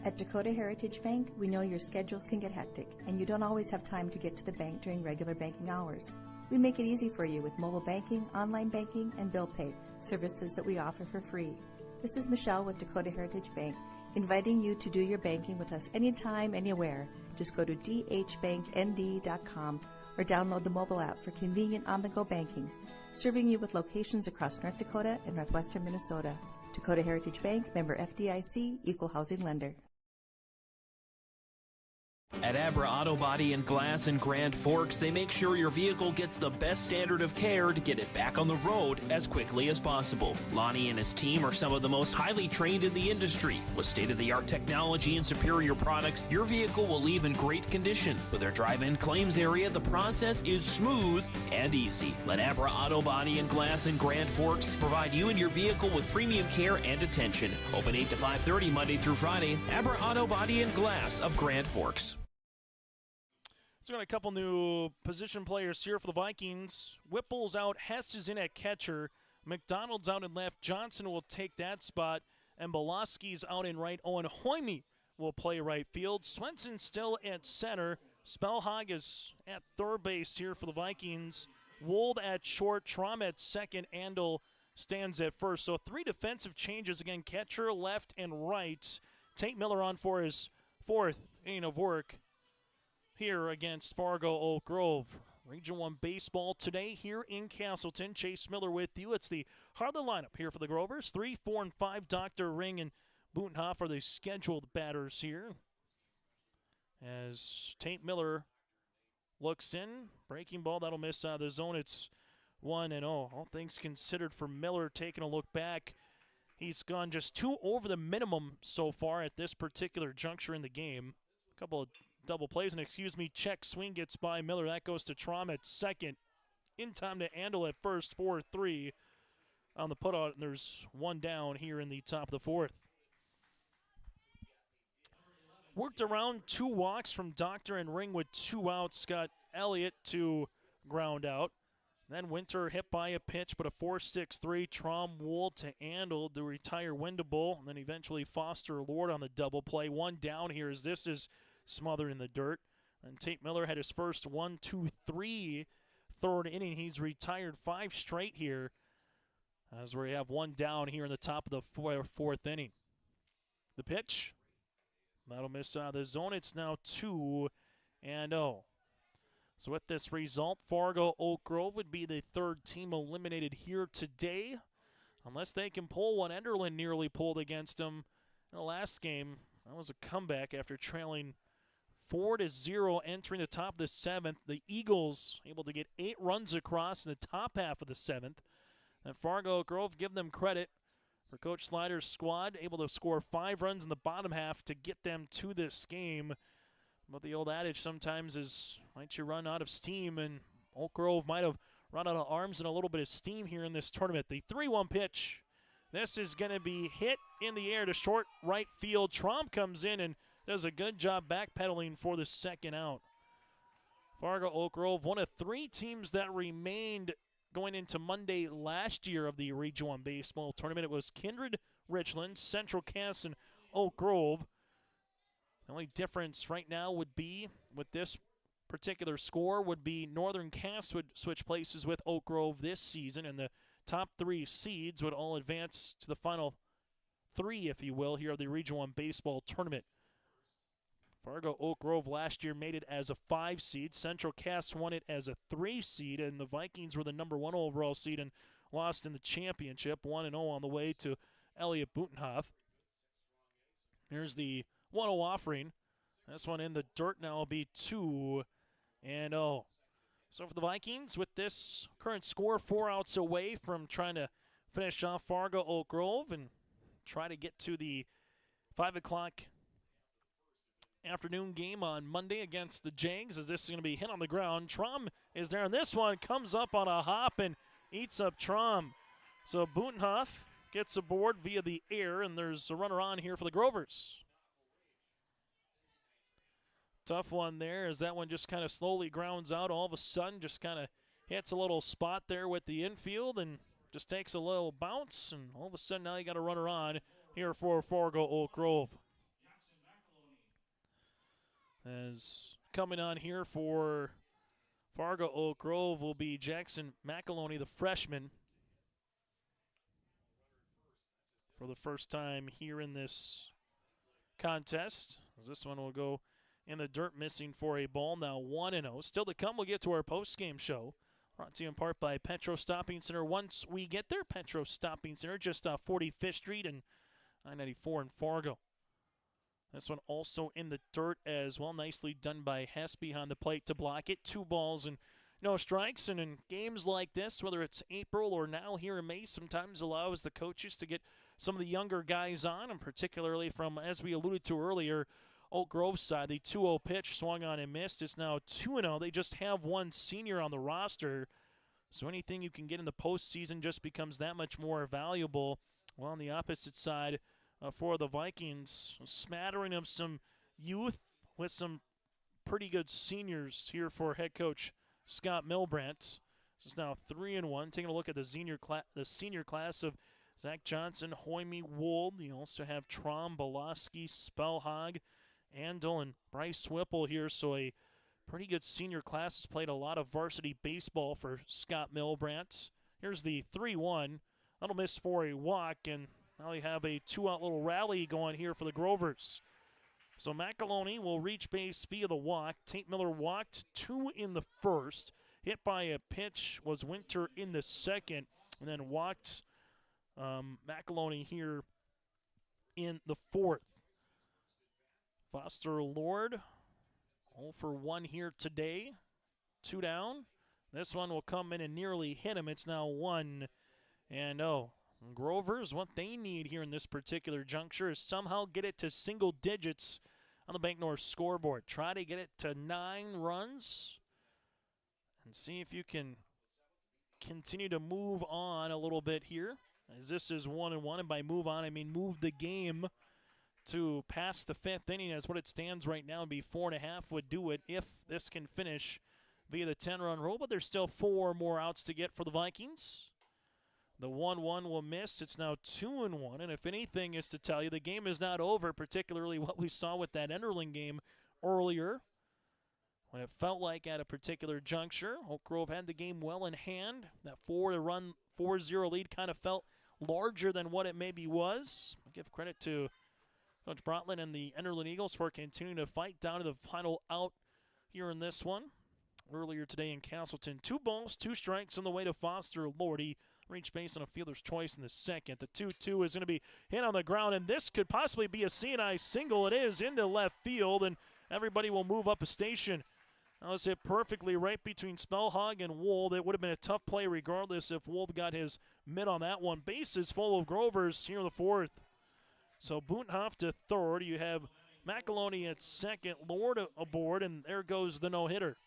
At Dakota Heritage Bank, we know your schedules can get hectic, and you don't always have time to get to the bank during regular banking hours. We make it easy for you with mobile banking, online banking, and bill pay, services that we offer for free. This is Michelle with Dakota Heritage Bank, inviting you to do your banking with us anytime, anywhere. Just go to dhbanknd.com or download the mobile app for convenient on-the-go banking, serving you with locations across North Dakota and northwestern Minnesota. Dakota Heritage Bank, member FDIC, equal housing lender. At Abra Auto Body and Glass in Grand Forks, they make sure your vehicle gets the best standard of care to get it back on the road as quickly as possible. Lonnie and his team are some of the most highly trained in the industry. With state-of-the-art technology and superior products, your vehicle will leave in great condition. With their drive-in claims area, the process is smooth and easy. Let Abra Auto Body and Glass in Grand Forks provide you and your vehicle with premium care and attention. Open 8 to 5:30 Monday through Friday. Abra Auto Body and Glass of Grand Forks. So got a couple new position players here for the Vikings. Whipple's out, Hess is in at catcher, McDonald's out in left, Johnson will take that spot, and Boloski's out in right. Owen Hoyme will play right field. Swenson still at center. Spellhog is at third base here for the Vikings. Wold at short, Trom at second, Andel stands at first. So 3 defensive changes again, catcher, left, and right. Tate Miller on for his 4th inning of work here against Fargo Oak Grove. Region 1 baseball today here in Castleton. Chase Miller with you. It's the heart of the lineup here for the Grovers. 3, 4, and 5. Dr. Ring and Butenhoff are the scheduled batters here. As Tate Miller looks in, breaking ball, that'll miss out of the zone. It's 1-0. All things considered for Miller, taking a look back, he's gone just 2 over the minimum so far at this particular juncture in the game. A couple of double plays, and check swing gets by Miller. That goes to Traum at second. In time to handle at first, 4-3 on the putout, and there's 1 down here in the top of the 4th. Worked around 2 walks from Doctor and Ring with 2 outs. Got Elliott to ground out. Then Winter hit by a pitch, but a 4-6-3. Traum Wool to handle to retire Windable. And then eventually Foster Lord on the double play. 1 down here as this is smothered in the dirt. And Tate Miller had his first 1-2-3 third inning. He's retired 5 straight here as we have 1 down here in the top of the 4th inning. The pitch. That'll miss out of the zone. It's now 2-0. So with this result, Fargo Oak Grove would be the 3rd team eliminated here today. Unless they can pull one. Enderlin nearly pulled against them in the last game. That was a comeback after trailing 4-0 entering the top of the 7th. The Eagles able to get 8 runs across in the top half of the 7th. And Fargo Oak Grove, give them credit for Coach Slider's squad, able to score 5 runs in the bottom half to get them to this game. But the old adage sometimes is, might you run out of steam, and Oak Grove might have run out of arms and a little bit of steam here in this tournament. The 3-1 pitch. This is going to be hit in the air to short right field. Tromp comes in and does a good job backpedaling for the 2nd out. Fargo Oak Grove, one of 3 teams that remained going into Monday last year of the Region 1 baseball tournament. It was Kindred, Richland, Central Cass, and Oak Grove. The only difference right now would be with this particular score would be Northern Cass would switch places with Oak Grove this season, and the top 3 seeds would all advance to the final 3, if you will, here of the Region 1 baseball tournament. Fargo Oak Grove last year made it as a 5 seed. Central Cass won it as a 3 seed, and the Vikings were the number 1 overall seed and lost in the championship, 1-0 on the way to Elliott Butenhoff. Here's the 1-0 offering. This one in the dirt now will be 2-0. So for the Vikings, with this current score, 4 outs away from trying to finish off Fargo Oak Grove and try to get to the 5 o'clock afternoon game on Monday against the Jags, as this is going to be hit on the ground. Traum is there, and this one comes up on a hop and eats up Traum. So Butenhoff gets aboard via the air, and there's a runner on here for the Grovers. Tough one there as that one just kind of slowly grounds out. All of a sudden just kind of hits a little spot there with the infield and just takes a little bounce, and all of a sudden now you got a runner on here for Fargo Oak Grove. As coming on here for Fargo Oak Grove will be Jackson McAloney, the freshman, for the first time here in this contest. As this one will go in the dirt, missing for a ball. Now 1-0. Still to come, we'll get to our post-game show. Brought to you in part by Petro Stopping Center. Once we get there, Petro Stopping Center, just off 45th Street and I-94 in Fargo. This one also in the dirt as well. Nicely done by Hess behind the plate to block it. 2 balls and no strikes. And in games like this, whether it's April or now here in May, sometimes allows the coaches to get some of the younger guys on, and particularly from, as we alluded to earlier, Oak Grove's side. The 2-0 pitch swung on and missed. It's now 2-0. They just have 1 senior on the roster, so anything you can get in the postseason just becomes that much more valuable. Well, on the opposite side, for the Vikings, a smattering of some youth with some pretty good seniors here for head coach Scott Milbrandt. This is now 3-1. Taking a look at the senior class of Zach Johnson, Hoyme, Wold. You also have Traum, Boloski, Spellhog, Andel, and Bryce Whipple here. So a pretty good senior class. Has played a lot of varsity baseball for Scott Milbrandt. Here's the 3-1. That'll miss for a walk, and now you have a 2-out little rally going here for the Grovers. So McAloney will reach base via the walk. Tate Miller walked 2 in the first. hit by a pitch was Winter in the second, and then walked McAloney here in the fourth. Foster Lord, 0 for 1 here today. 2 down. This one will come in and nearly hit him. It's now 1 and 0. Grovers, what they need here in this particular juncture is somehow get it to single digits on the Bank North scoreboard. Try to get it to 9 runs and see if you can continue to move on a little bit here, as this is 1-1, and by move on I mean move the game to past the 5th inning, as what it stands right now would be 4.5 would do it if this can finish via the 10-run rule, but there's still 4 more outs to get for the Vikings. The 1-1 will miss. It's now 2-1, and if anything is to tell you, the game is not over, particularly what we saw with that Enderling game earlier, when it felt like at a particular juncture, Oak Grove had the game well in hand. That 4-0 lead kind of felt larger than what it maybe was. I give credit to Coach Brotland and the Enderlin Eagles for continuing to fight down to the final out here in this one. Earlier today in Castleton, 2 balls, 2 strikes on the way to Foster Lord. He reached base on a fielder's choice in the second. The 2-2 is going to be hit on the ground, and this could possibly be a C&I single. It is into left field, and everybody will move up a station. That was hit perfectly right between Spellhog and Wold. It would have been a tough play regardless if Wold got his mitt on that one. Bases full of Grovers here in the fourth. So Butenhoff to third. You have McAloney at second, Lord aboard, and there goes the no-hitter.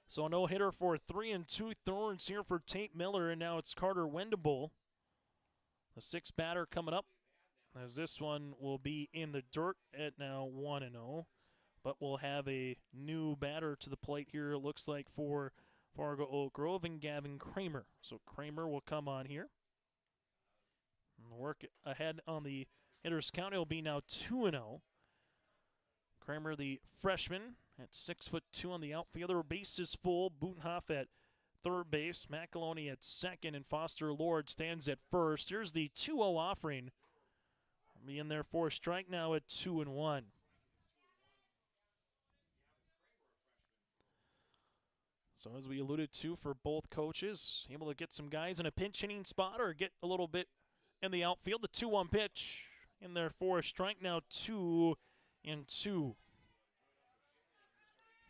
So a no-hitter for 3 2/3 here for Tate Miller, and now it's Carter Wendable. The 6th batter coming up, as this one will be in the dirt at now 1-0. But we'll have a new batter to the plate here, it looks like, for Fargo Oak Grove, and Gavin Kramer. So Kramer will come on here. And work ahead on the hitter's count. It'll be now 2-0. Kramer, the freshman, at 6'2" on the outfielder. Base is full. Butenhoff at third base. McAloney at second, and Foster Lord stands at first. Here's the 2-0 offering. Be in there for a strike now at 2-1. So as we alluded to for both coaches, able to get some guys in a pinch hitting spot or get a little bit in the outfield. The 2-1 pitch in there for a strike now, 2-2.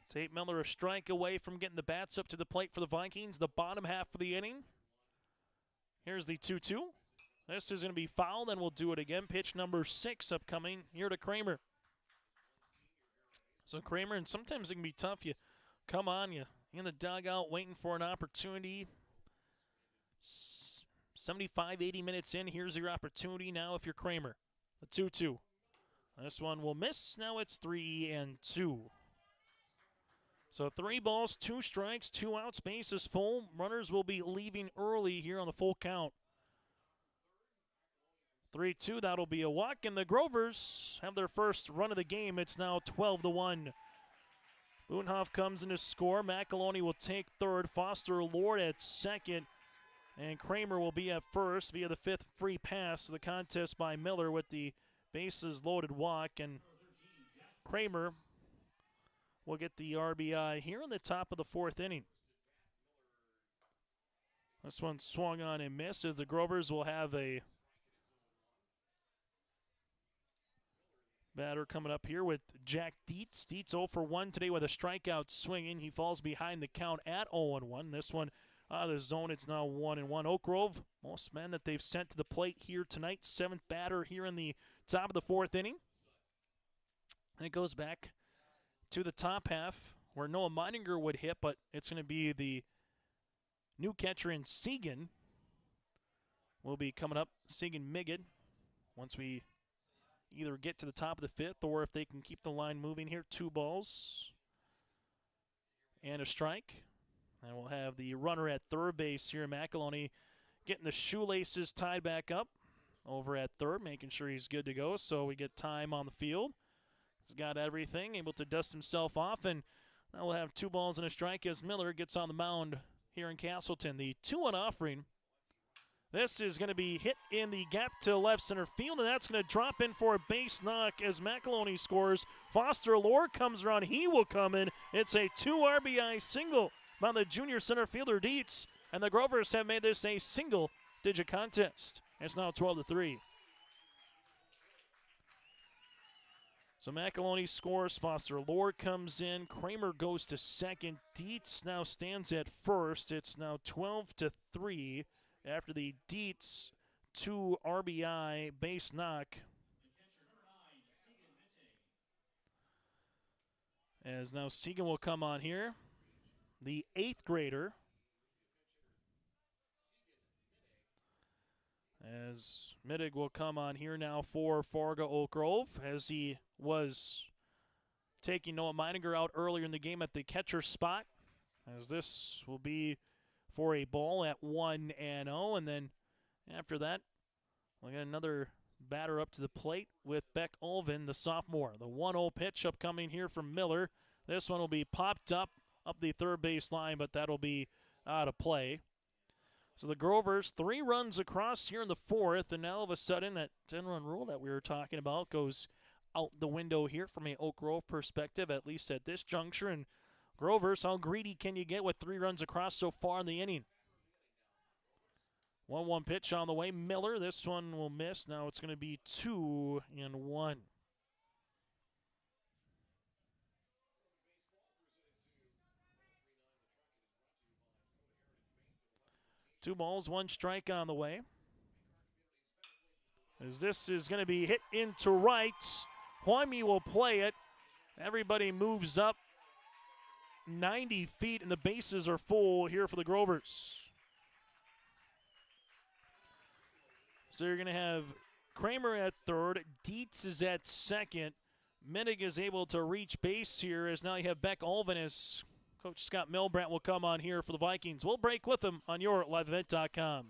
Tate Miller a strike away from getting the bats up to the plate for the Vikings, the bottom half of the inning. Here's the 2-2. This is going to be fouled, and we'll do it again. Pitch number 6 upcoming here to Kramer. So Kramer, and sometimes it can be tough. You come on, you in the dugout waiting for an opportunity. 75, 80 minutes in, here's your opportunity now if you're Kramer. The 2-2. This one will miss. Now it's 3-2. So 3 balls, 2 strikes, 2 outs, base is full. Runners will be leaving early here on the full count. 3-2, that'll be a walk, and the Grovers have their first run of the game. It's now 12-1. Butenhoff comes in to score. McAloney will take third. Foster Lord at second. And Kramer will be at first via the 5th free pass to the contest by Miller with the bases loaded walk. And Kramer will get the RBI here in the top of the 4th inning. This one swung on and missed, as the Grovers will have a batter coming up here with Jack Dietz. Dietz 0 for 1 today with a strikeout swinging. He falls behind the count at 0-1. This one out of the zone, it's now 1-1. Oak Grove, most men that they've sent to the plate here tonight. 7th batter here in the top of the 4th inning. And it goes back to the top half where Noah Meininger would hit, but it's going to be the new catcher in Segan will be coming up. Segan Migid, once we either get to the top of the 5th or if they can keep the line moving here. 2 balls and a strike. And we'll have the runner at third base here, McAloney, getting the shoelaces tied back up over at third, making sure he's good to go. So we get time on the field. He's got everything, able to dust himself off, and now we'll have 2 balls and a strike as Miller gets on the mound here in Castleton. The 2-1 offering This is going to be hit in the gap to left center field, and that's going to drop in for a base knock as McEloney scores. Foster Lore comes around. He will come in. It's a 2 RBI single by the junior center fielder Dietz, and the Grovers have made this a single-digit contest. It's now 12-3. So McEloney scores. Foster Lore comes in. Kramer goes to second. Dietz now stands at first. It's now 12-3. After the Dietz 2 RBI base knock. As now Segan will come on here, the 8th grader. As Mittig will come on here now for Fargo Oak Grove, as he was taking Noah Meininger out earlier in the game at the catcher spot. As this will be for a ball at 1-0, and then after that, we got another batter up to the plate with Beck Ulvin, the sophomore. The 1-0 pitch upcoming here from Miller. This one will be popped up the third base line, but that'll be out of play. So the Grovers, 3 runs across here in the 4th, and now all of a sudden that 10-run rule that we were talking about goes out the window here from an Oak Grove perspective, at least at this juncture. And Grovers, how greedy can you get with 3 runs across so far in the inning? 1-1 pitch on the way. Miller, this one will miss. Now it's going to be 2-1. 2 balls, 1 strike on the way. As this is going to be hit into right. Huayme will play it. Everybody moves up 90 feet, and the bases are full here for the Grovers. So you're going to have Kramer at third. Dietz is at second. Mittig is able to reach base here as now you have Beck Ulvin as Coach Scott Milbrandt will come on here for the Vikings. We'll break with him on your liveevent.com.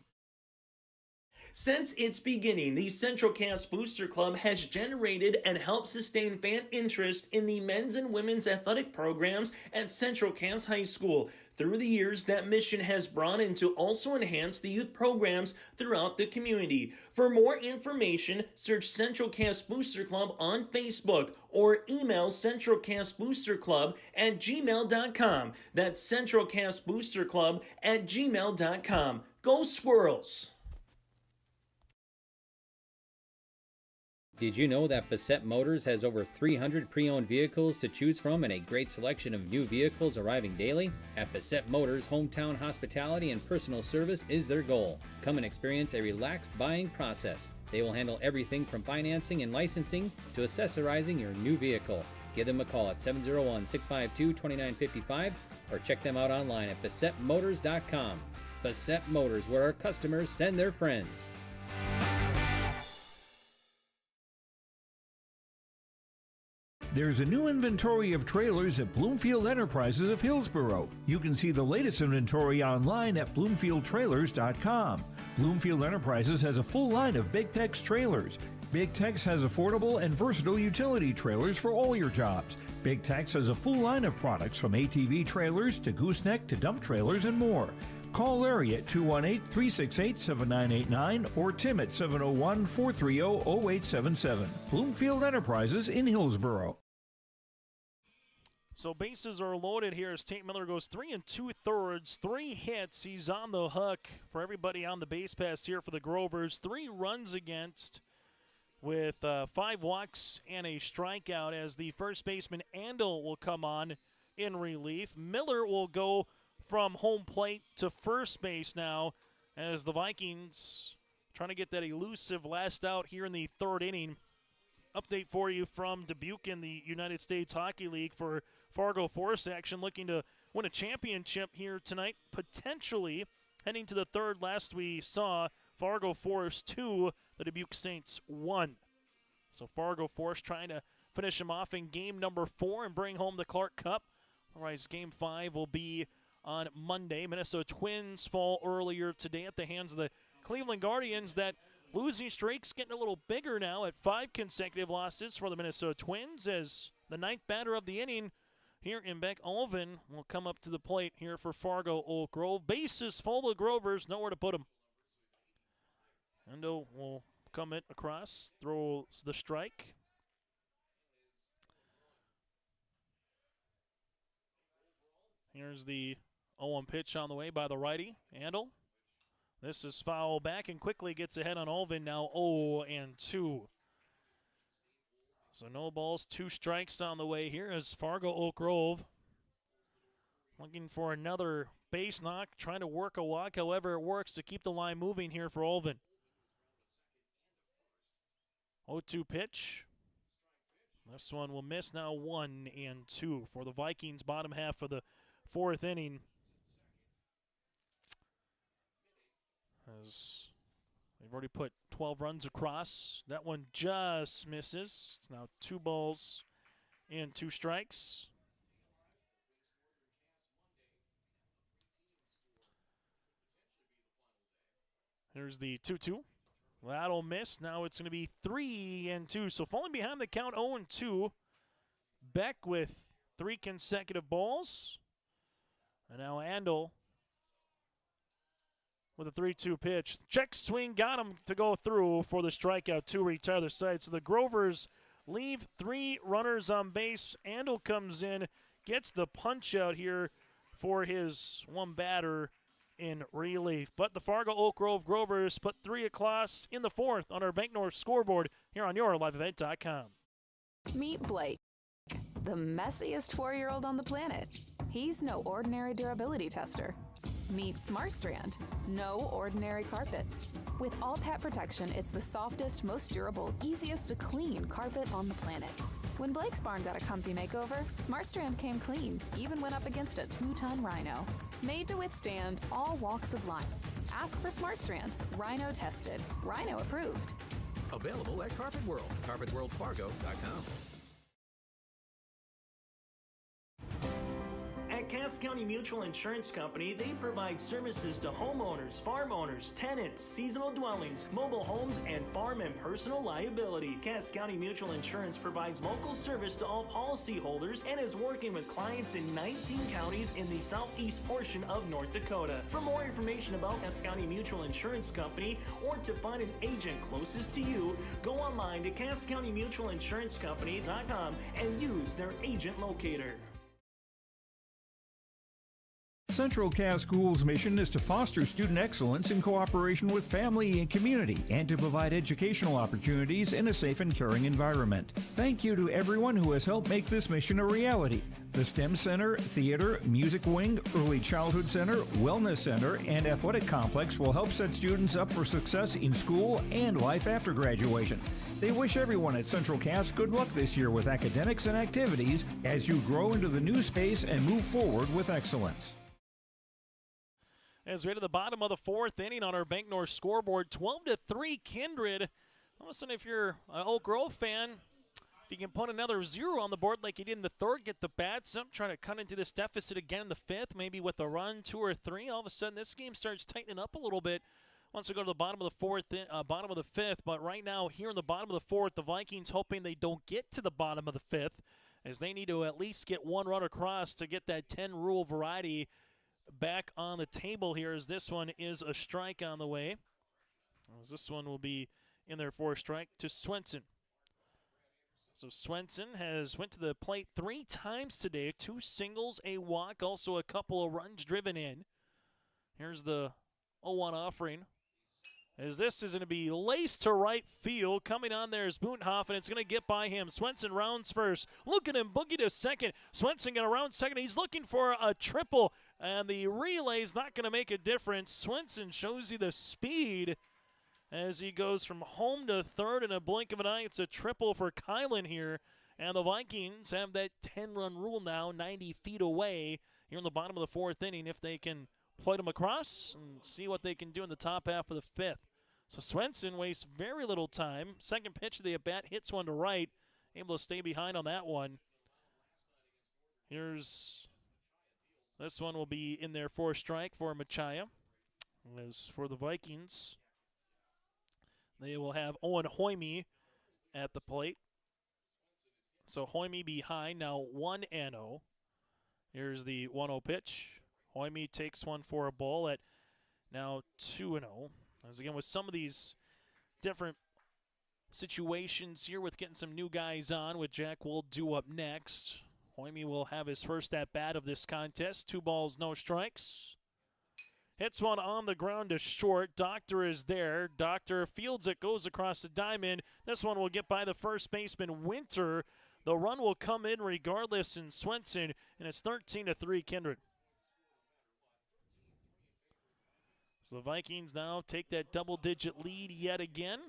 Since its beginning, the Central Cast Booster Club has generated and helped sustain fan interest in the men's and women's athletic programs at Central Cast High School. Through the years, that mission has broadened to also enhance the youth programs throughout the community. For more information, search Central Cast Booster Club on Facebook or email centralcastboosterclub@gmail.com. That's centralcastboosterclub@gmail.com. Go Squirrels! Did you know that Bassett Motors has over 300 pre-owned vehicles to choose from and a great selection of new vehicles arriving daily? At Bassett Motors, hometown hospitality and personal service is their goal. Come and experience a relaxed buying process. They will handle everything from financing and licensing to accessorizing your new vehicle. Give them a call at 701-652-2955 or check them out online at BassettMotors.com. Bassett Motors, where our customers send their friends. There's a new inventory of trailers at Bloomfield Enterprises of Hillsborough. You can see the latest inventory online at BloomfieldTrailers.com. Bloomfield Enterprises has a full line of Big Tex trailers. Big Tex has affordable and versatile utility trailers for all your jobs. Big Tex has a full line of products from ATV trailers to gooseneck to dump trailers and more. Call Larry at 218-368-7989 or Tim at 701-430-0877. Bloomfield Enterprises in Hillsborough. So bases are loaded here as Tate Miller goes 3 2/3, 3 hits. He's on the hook for everybody on the base pass here for the Grovers. 3 runs against with 5 walks and a strikeout as the first baseman Andel will come on in relief. Miller will go from home plate to first base now as the Vikings trying to get that elusive last out here in the 3rd inning. Update for you from Dubuque in the United States Hockey League for Fargo Force action, looking to win a championship here tonight, potentially heading to the 3rd. Last we saw Fargo Force 2, the Dubuque Saints 1. So Fargo Force trying to finish them off in game number 4 and bring home the Clark Cup. Otherwise, game 5 will be on Monday. Minnesota Twins fall earlier today at the hands of the Cleveland Guardians. That losing streak's getting a little bigger now at 5 consecutive losses for the Minnesota Twins as the 9th batter of the inning here in Beck Ulvin will come up to the plate here for Fargo Oak Grove. Bases full of Grovers, nowhere to put them. Endo will come it across, throws the strike. Here's the 0-1 pitch on the way by the righty, Andel. This is foul back and quickly gets ahead on Olvin, now 0-2. So no balls, 2 strikes on the way here as Fargo Oak Grove looking for another base knock, trying to work a walk, however it works to keep the line moving here for Olvin. 0-2 pitch. This one will miss, now 1-2 for the Vikings, bottom half of the 4th inning. As they've already put 12 runs across. That one just misses. It's now 2 balls and 2 strikes. Here's the 2-2. That'll miss. Now it's going to be 3-2. So falling behind the count, 0-2. Beck with 3 consecutive balls. And now Andel with a 3-2 pitch. Check swing, got him to go through for the strikeout to retire the side. So the Grovers leave 3 runners on base. Andel comes in, gets the punch out here for his 1 batter in relief. But the Fargo Oak Grove Grovers put 3 across in the 4th on our Bank North scoreboard here on your liveevent.com. Meet Blake, the messiest 4-year-old on the planet. He's no ordinary durability tester. Meet SmartStrand, no ordinary carpet. With all pet protection, it's the softest, most durable, easiest to clean carpet on the planet. When Blake's barn got a comfy makeover, SmartStrand came clean, even went up against a 2-ton rhino. Made to withstand all walks of life. Ask for SmartStrand, rhino tested, rhino approved. Available at Carpet World, carpetworldfargo.com. At Cass County Mutual Insurance Company, they provide services to homeowners, farm owners, tenants, seasonal dwellings, mobile homes, and farm and personal liability. Cass County Mutual Insurance provides local service to all policyholders and is working with clients in 19 counties in the southeast portion of North Dakota. For more information about Cass County Mutual Insurance Company or to find an agent closest to you, go online to CassCountyMutualInsuranceCompany.com and use their agent locator. Central Cass Schools' mission is to foster student excellence in cooperation with family and community and to provide educational opportunities in a safe and caring environment. Thank you to everyone who has helped make this mission a reality. The STEM Center, Theater, Music Wing, Early Childhood Center, Wellness Center, and Athletic Complex will help set students up for success in school and life after graduation. They wish everyone at Central Cass good luck this year with academics and activities as you grow into the new space and move forward with excellence. As we're to the bottom of the 4th inning on our Bank North scoreboard, 12-3 Kindred. All of a sudden, if you're an Oak Grove fan, if you can put another 0 on the board like you did in the 3rd, get the bats up, try to cut into this deficit again in the 5th, maybe with a run, 2 or 3. All of a sudden, this game starts tightening up a little bit once we go to the bottom of the 4th, bottom of the 5th. But right now, here in the bottom of the 4th, the Vikings hoping they don't get to the bottom of the 5th, as they need to at least get 1 run across to get that 10-rule variety back on the table here, as this one is a strike on the way. As this one will be in there for a strike to Swenson. So Swenson has went to the plate 3 times today, 2 singles, a walk, also a couple of runs driven in. Here's the 0-1 offering. As this is going to be laced to right field. Coming on there is Boonhoff, and it's going to get by him. Swenson rounds first. Look at him, boogie to second. Swenson going to round second. He's looking for a triple, and the relay is not going to make a difference. Swenson shows you the speed as he goes from home to third in a blink of an eye. It's a triple for Kylan here, and the Vikings have that 10-run rule now, 90 feet away here in the bottom of the 4th inning if they can play them across and see what they can do in the top half of the 5th. So Swenson wastes very little time. Second pitch of the at-bat, hits one to right. Able to stay behind on that one. Here's this one will be in there for a strike for Machaya. As for the Vikings, they will have Owen Hoyme at the plate. So Hoyme behind, now 1-0. Here's the 1-0 pitch. Hoyme takes one for a ball at now 2-0. As again, with some of these different situations here with getting some new guys on, with Jack Wold due up next. Hoyme will have his first at-bat of this contest. 2 balls, no strikes. Hits one on the ground to short. Doctor is there. Doctor fields it, goes across the diamond. This one will get by the first baseman, Winter. The run will come in regardless in Swenson, and it's 13-3 Kindred. So the Vikings now take that double-digit lead yet again.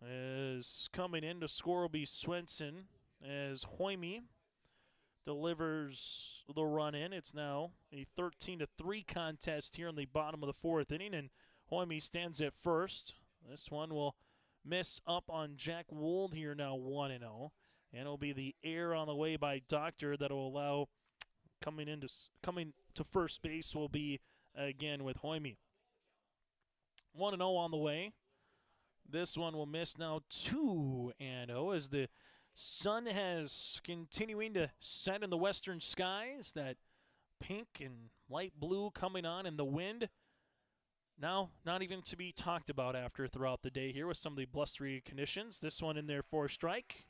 As coming in to score will be Swenson, as Hoyme delivers the run in. It's now a 13-3 contest here in the bottom of the 4th inning, and Hoyme stands at first. This one will miss up on Jack Wold here, now 1-0, and it'll be the error on the way by Doctor that will allow coming to first base will be again with Hoyme. 1-0 on the way. This one will miss now 2-0 as the sun has continuing to set in the western skies. That pink and light blue coming on in the wind. Now not even to be talked about after throughout the day here with some of the blustery conditions. This one in there for a strike.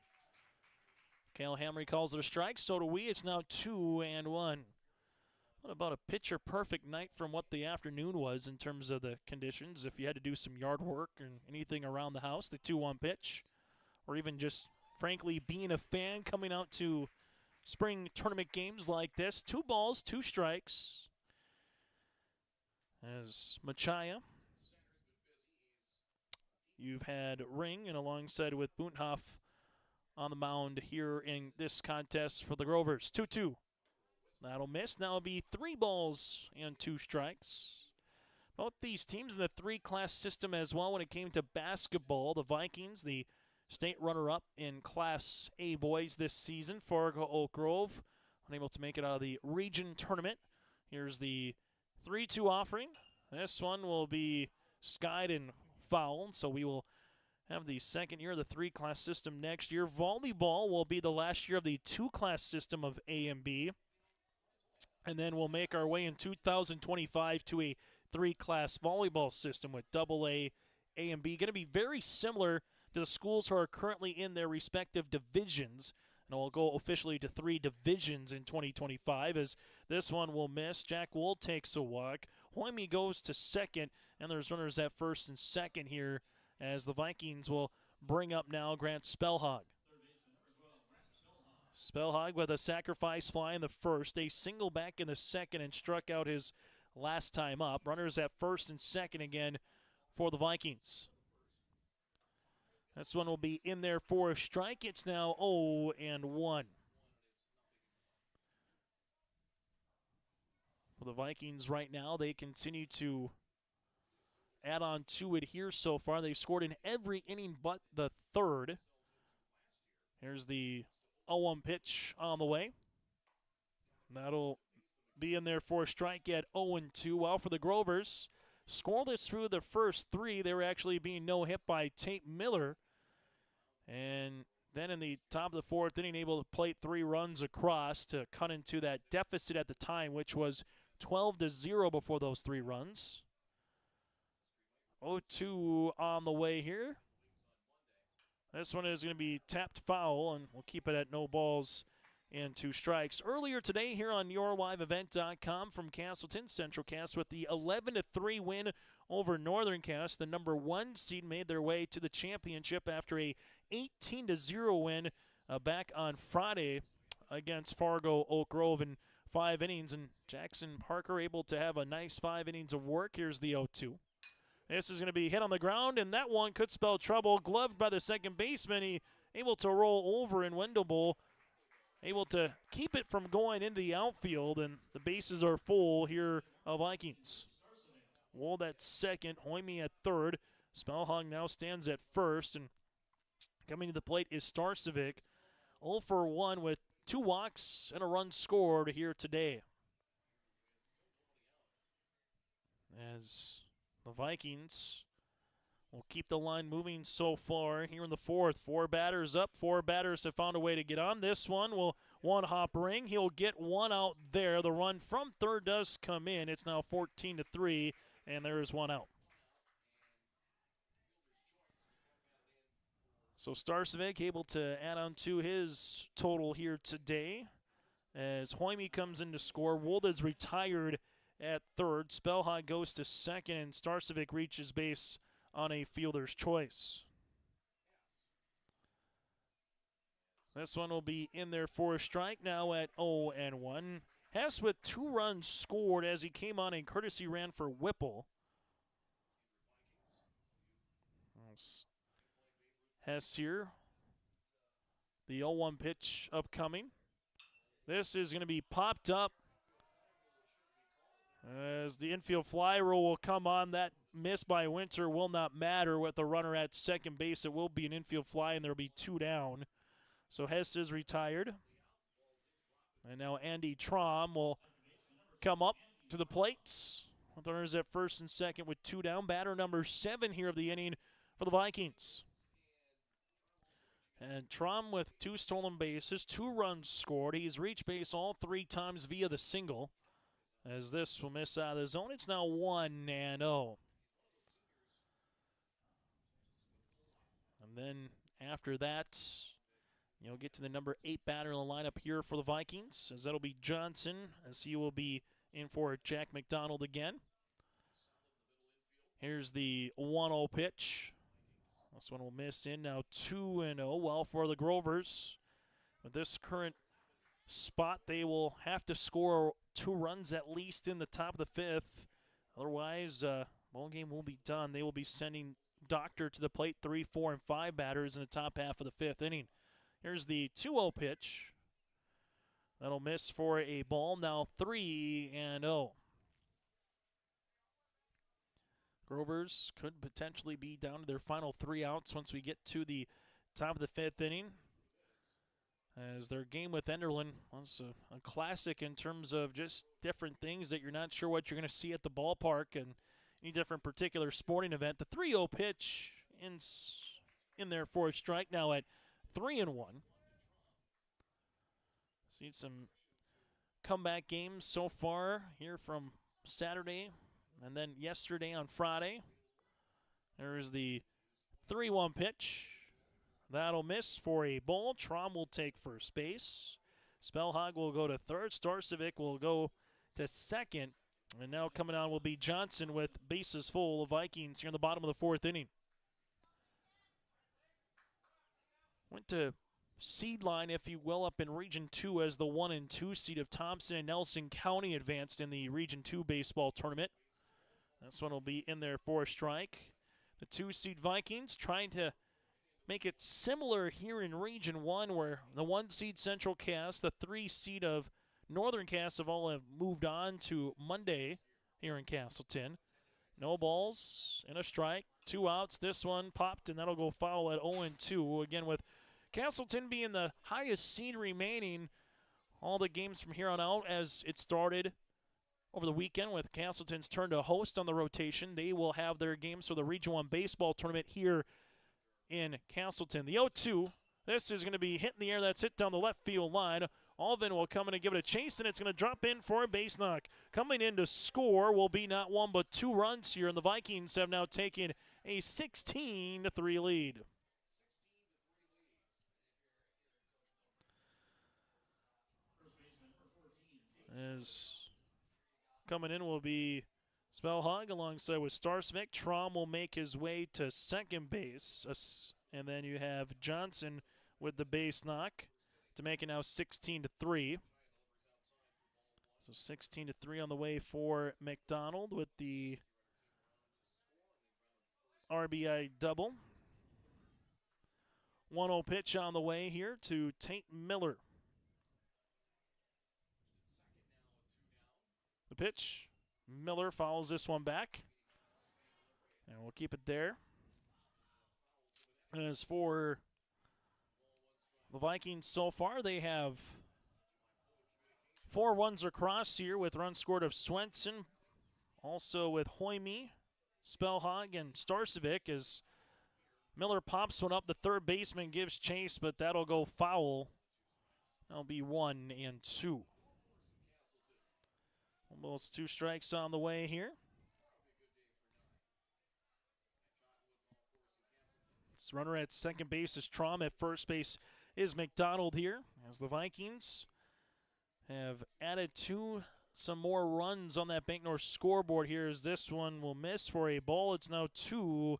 Cale Hamry calls it a strike. So do we. It's now 2-1. What about a picture-perfect night from what the afternoon was in terms of the conditions? If you had to do some yard work and anything around the house, the 2-1 pitch, or even just, frankly, being a fan coming out to spring tournament games like this. 2 balls, 2 strikes. As Machaya, you've had Ring, and alongside with Bunthoff on the mound here in this contest for the Grovers. 2-2. That'll miss. Now it'll be 3 balls and 2 strikes. Both these teams in the 3-class system as well when it came to basketball. The Vikings, the state runner-up in Class A boys this season. Fargo Oak Grove, unable to make it out of the region tournament. Here's the 3-2 offering. This one will be skied and fouled, so we will have the second year of the 3-class system next year. Volleyball will be the last year of the 2-class system of A and B. And then we'll make our way in 2025 to a 3-class volleyball system with AA, A, and B. Going to be very similar to the schools who are currently in their respective divisions. And we'll go officially to 3 divisions in 2025 as this one will miss. Jack Wold takes a walk. Hoyme goes to second, and there's runners at first and second here as the Vikings will bring up now Grant Spellhog. Spellhog with a sacrifice fly in the first, a single back in the second, and struck out his last time up. Runners at first and second again for the Vikings. This one will be in there for a strike. It's now 0-1. For the Vikings right now, they continue to add on to it here so far. They've scored in every inning but the 3rd. Here's the 0-1 pitch on the way. That'll be in there for a strike at 0-2. Well, for the Grovers, scoreless through the first 3. They were actually being no-hit by Tate Miller. And then in the top of the 4th inning, able to plate 3 runs across to cut into that deficit at the time, which was 12-0 before those 3 runs. 0-2 on the way here. This one is going to be tapped foul, and we'll keep it at no balls and 2 strikes. Earlier today here on YourLiveEvent.com from Castleton, Central Cast with the 11-3 win over Northern Cast. The number 1 seed made their way to the championship after a 18-0 win back on Friday against Fargo Oak Grove in 5 innings. And Jackson Parker able to have a nice 5 innings of work. Here's the 0-2. This is going to be hit on the ground, and that one could spell trouble. Gloved by the second baseman. He able to roll over, and Wendell able to keep it from going into the outfield, and the bases are full here of Vikings. Wold at second, Hoyme at third. Spellhog now stands at first, and coming to the plate is Starcevic. 0 for 1 with 2 walks and a run scored here today. As the Vikings will keep the line moving so far here in the 4th. 4 batters up. 4 batters have found a way to get on. This one will one-hop Ring. He'll get 1 out there. The run from third does come in. It's now 14-3, and there is 1 out. So Starcevic able to add on to his total here today as Hoyme comes in to score. Wolded's retired at third. Spellhog goes to second, and Starcevic reaches base on a fielder's choice. This one will be in there for a strike now at 0-1. Hess with 2 runs scored as he came on a courtesy ran for Whipple. Hess here. The 0-1 pitch upcoming. This is going to be popped up as the infield fly rule will come on. That miss by Winter will not matter with the runner at second base. It will be an infield fly, and there will be 2 down. So Hess is retired. And now Andy Traum will come up to the plate. With runners at first and second with 2 down. Batter number 7 here of the inning for the Vikings. And Traum with 2 stolen bases, 2 runs scored. He's reached base all 3 times via the single. As this will miss out of the zone, it's now 1-0. And then after that, you'll get to the number 8 batter in the lineup here for the Vikings, as that'll be Johnson, as he will be in for Jack McDonald again. Here's the 1-0 pitch. This one will miss in, now 2-0. Well, for the Grovers, with this current spot, they will have to score 2 runs at least in the top of the 5th. Otherwise, ball game will be done. They will be sending Doctor to the plate, 3, 4, and 5 batters in the top half of the 5th inning. Here's the 2-0 pitch. That'll miss for a ball, now 3-0. Grovers could potentially be down to their final 3 outs once we get to the top of the 5th inning, as their game with Enderlin was a classic in terms of just different things that you're not sure what you're going to see at the ballpark and any different particular sporting event. The 3-0 pitch in there for a strike now at 3-1. Seen some comeback games so far here from Saturday and then yesterday on Friday. There's the 3-1 pitch. That'll miss for a ball. Traum will take first base. Spellhog will go to third. Starcevic will go to second. And now coming on will be Johnson with bases full. The Vikings here in the bottom of the 4th inning. Went to seed line, if you will, up in Region 2 as the 1 and 2 seed of Thompson and Nelson County advanced in the Region 2 baseball tournament. This one will be in there for a strike. The 2 seed Vikings trying to make it similar here in Region 1, where the 1 seed Central Cass, the 3 seed of Northern Cass have all moved on to Monday here in Castleton. No balls and a strike, 2 outs. This one popped, and that'll go foul at 0-2. Again, with Castleton being the highest seed remaining all the games from here on out, as it started over the weekend with Castleton's turn to host on the rotation. They will have their games for the Region 1 baseball tournament here in Castleton. The 0-2, this is going to be hit in the air. That's hit down the left field line. Alvin will come in and give it a chase, and it's going to drop in for a base knock. Coming in to score will be not 1 but 2 runs here, and the Vikings have now taken a 16-3 lead. As coming in will be Spellhog alongside with Starcevic. Traum will make his way to second base. And then you have Johnson with the base knock to make it now 16-3. So 16-3 on the way for McDonald with the RBI double. 1-0 pitch on the way here to Tate Miller. The pitch. Miller fouls this one back. And we'll keep it there. As for the Vikings so far, they have 4 runs across here with runs scored of Swenson. Also with Hoyme, Spellhog, and Starcevic, as Miller pops one up. The third baseman gives chase, but that'll go foul. That'll be 1-2. Almost 2 strikes on the way here. Runner at second base is Traum. At first base is McDonald here, as the Vikings have added some more runs on that Bank North scoreboard here, as this one will miss for a ball. It's now 2-2.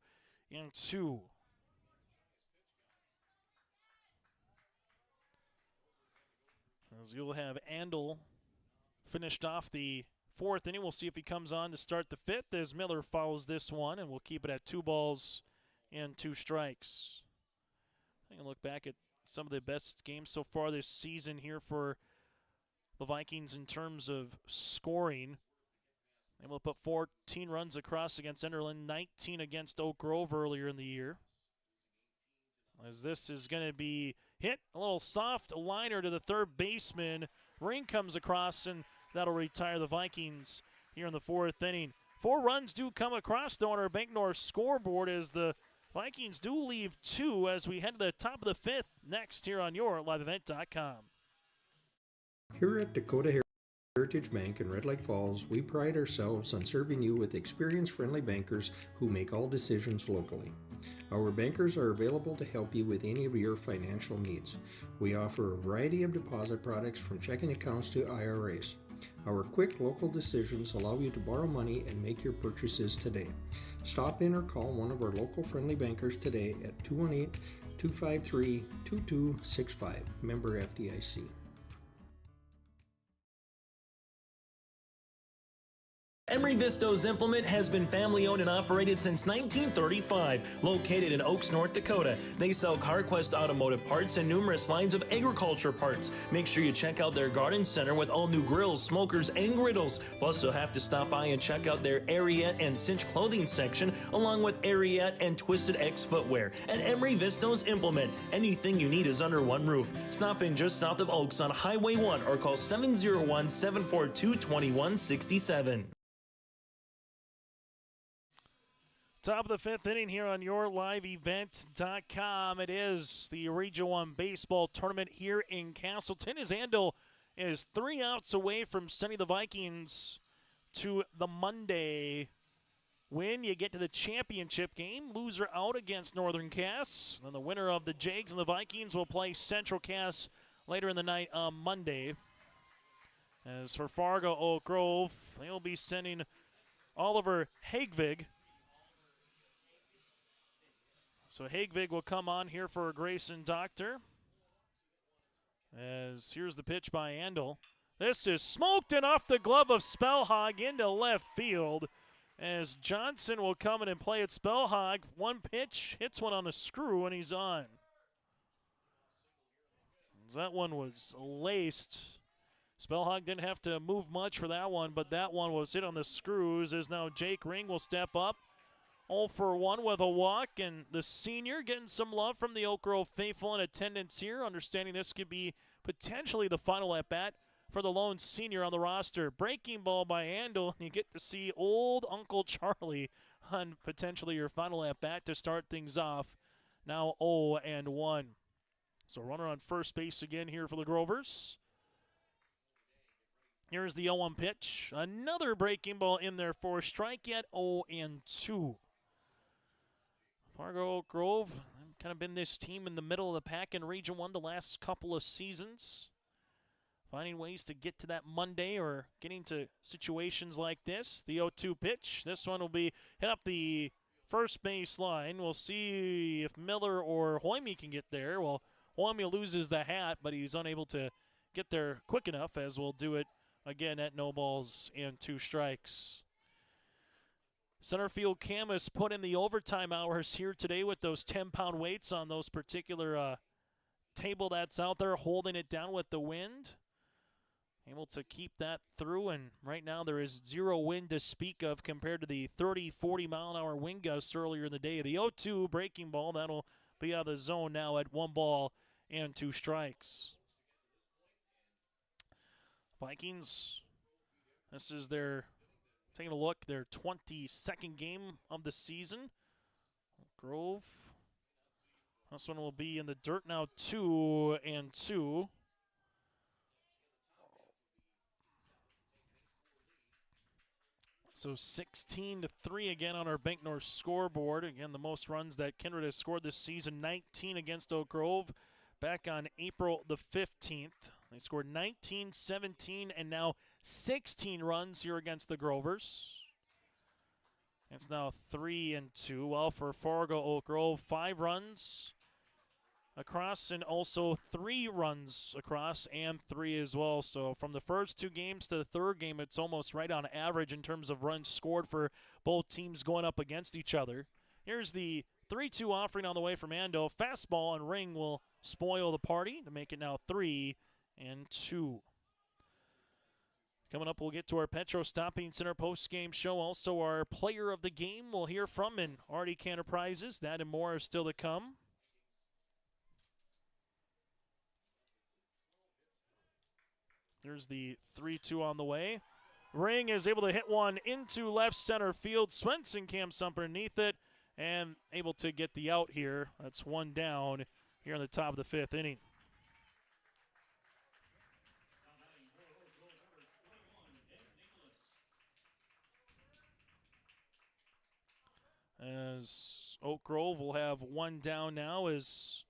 As you'll have Andel finished off the fourth inning. We'll see if he comes on to start the fifth as Miller fouls this one, and we'll keep it at 2-2. Take a look back at some of the best games so far this season here for the Vikings in terms of scoring. Able to put 14 runs across against Enderlin, 19 against Oak Grove earlier in the year. As this is going to be hit, a little soft liner to the third baseman. Ring comes across, and that'll retire the Vikings here in the fourth inning. 4 runs do come across, though, on our Bank North scoreboard, as the Vikings do leave 2 as we head to the top of the fifth next here on your liveevent.com. Here at Dakota Heritage Bank in Red Lake Falls, we pride ourselves on serving you with experienced, friendly bankers who make all decisions locally. Our bankers are available to help you with any of your financial needs. We offer a variety of deposit products from checking accounts to IRAs. Our quick local decisions allow you to borrow money and make your purchases today. Stop in or call one of our local friendly bankers today at 218-253-2265. Member FDIC. Emery Visto's Implement has been family owned and operated since 1935. Located in Oaks, North Dakota, they sell CarQuest automotive parts and numerous lines of agriculture parts. Make sure you check out their garden center with all new grills, smokers, and griddles. Plus, you'll have to stop by and check out their Ariat and Cinch clothing section, along with Ariat and Twisted X footwear. At Emery Visto's Implement, anything you need is under one roof. Stop in just south of Oaks on Highway 1 or call 701-742-2167. Top of the fifth inning here on yourliveevent.com. It is the Region 1 baseball tournament here in Castleton, as Andel is 3 outs away from sending the Vikings to the Monday win. You get to the championship game. Loser out against Northern Cass. And the winner of the Jags and the Vikings will play Central Cass later in the night on Monday. As for Fargo Oak Grove, they'll be sending Oliver Hagvig. So Hagvig will come on here for Grayson Doctor. As here's the pitch by Andel. This is smoked and off the glove of Spellhog into left field. As Johnson will come in and play at Spellhog. One pitch, hits one on the screw, and he's on. That one was laced. Spellhog didn't have to move much for that one, but that one was hit on the screws. As now Jake Ring will step up. 0 for 1 with a walk, and the senior getting some love from the Oak Grove faithful in attendance here, understanding this could be potentially the final at-bat for the lone senior on the roster. Breaking ball by Andel, and you get to see old Uncle Charlie on potentially your final at-bat to start things off. Now 0-1. So runner on first base again here for the Grovers. Here's the 0-1 pitch. Another breaking ball in there for a strike at 0-2. Fargo Oak Grove kind of been this team in the middle of the pack in Region 1 the last couple of seasons. Finding ways to get to that Monday or getting to situations like this. The 0-2 pitch. This one will be hit up the first base line. We'll see if Miller or Hoyme can get there. Well, Hoyme loses the hat, but he's unable to get there quick enough, as we'll do it again at 0-2. Center field Camus put in the overtime hours here today with those 10-pound weights on those particular table that's out there, holding it down with the wind. Able to keep that through, and right now there is 0 wind to speak of compared to the 30-40 mile-an-hour wind gusts earlier in the day. The 0-2 breaking ball, that'll be out of the zone now at 1-2. Vikings, this is their, taking a look, their 22nd game of the season. Grove, this one will be in the dirt now, 2-2. So 16-3 again on our Bank North scoreboard. Again, the most runs that Kindred has scored this season, 19 against Oak Grove back on April the 15th. They scored 19, 17, and now 16 runs here against the Grovers. It's now 3-2. Well, for Fargo Oak Grove, 5 runs across and also 3 runs across and 3 as well. So from the first 2 games to the third game, it's almost right on average in terms of runs scored for both teams going up against each other. Here's the 3-2 offering on the way from Ando. Fastball and ring will spoil the party to make it now 3-2. Coming up, we'll get to our Petro Stopping Center post-game show. Also, our player of the game we'll hear from in RDK Enterprises. That and more are still to come. There's the 3-2 on the way. Ring is able to hit one into left center field. Swenson camps underneath it and able to get the out here. That's 1 down here in the top of the 5th inning. As Oak Grove will have 1 down now, as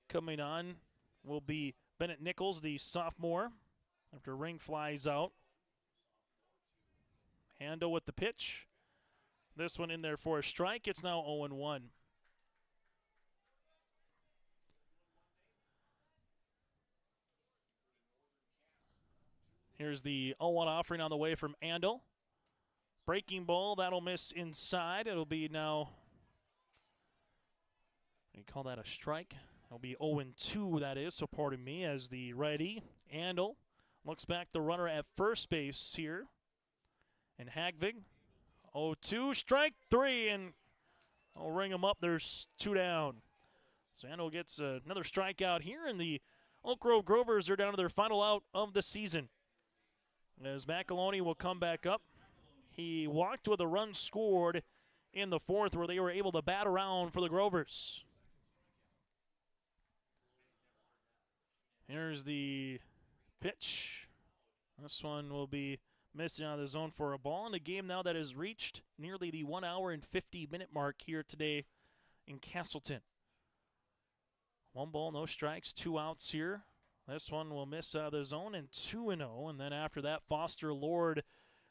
coming on will be Bennett Nichols, the sophomore, after Ring flies out. Handle with the pitch. This one in there for a strike. It's now 0-1. Here's the 0-1 offering on the way from Andel. Breaking ball, that'll miss inside. It'll be now, we call that a strike. It'll be 0-2, that is, so pardon me, as the righty, Andel, looks back the runner at first base here. And Hagvig, 0-2, strike 3, and I'll ring him up. There's 2 down. So Andel gets another strikeout here, and the Oak Grove Grovers are down to their final out of the season. As McAloney will come back up. He walked with a run scored in the 4th where they were able to bat around for the Grovers. Here's the pitch. This one will be missing out of the zone for a ball in a game now that has reached nearly the 1 hour and 50-minute mark here today in Castleton. 1 ball, no strikes, 2 outs here. This one will miss out of the zone and 2-0. And then after that, Foster Lord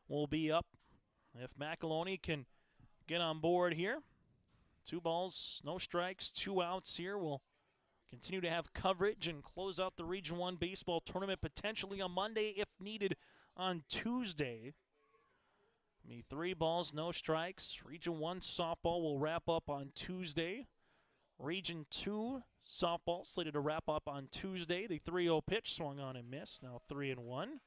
will be up. If McAloney can get on board here. 2 balls, no strikes, 2 outs here. We'll continue to have coverage and close out the Region 1 baseball tournament potentially on Monday if needed on Tuesday. 3 balls, no strikes. Region 1 softball will wrap up on Tuesday. Region 2 softball slated to wrap up on Tuesday. The 3-0 pitch swung on and missed, now 3-1.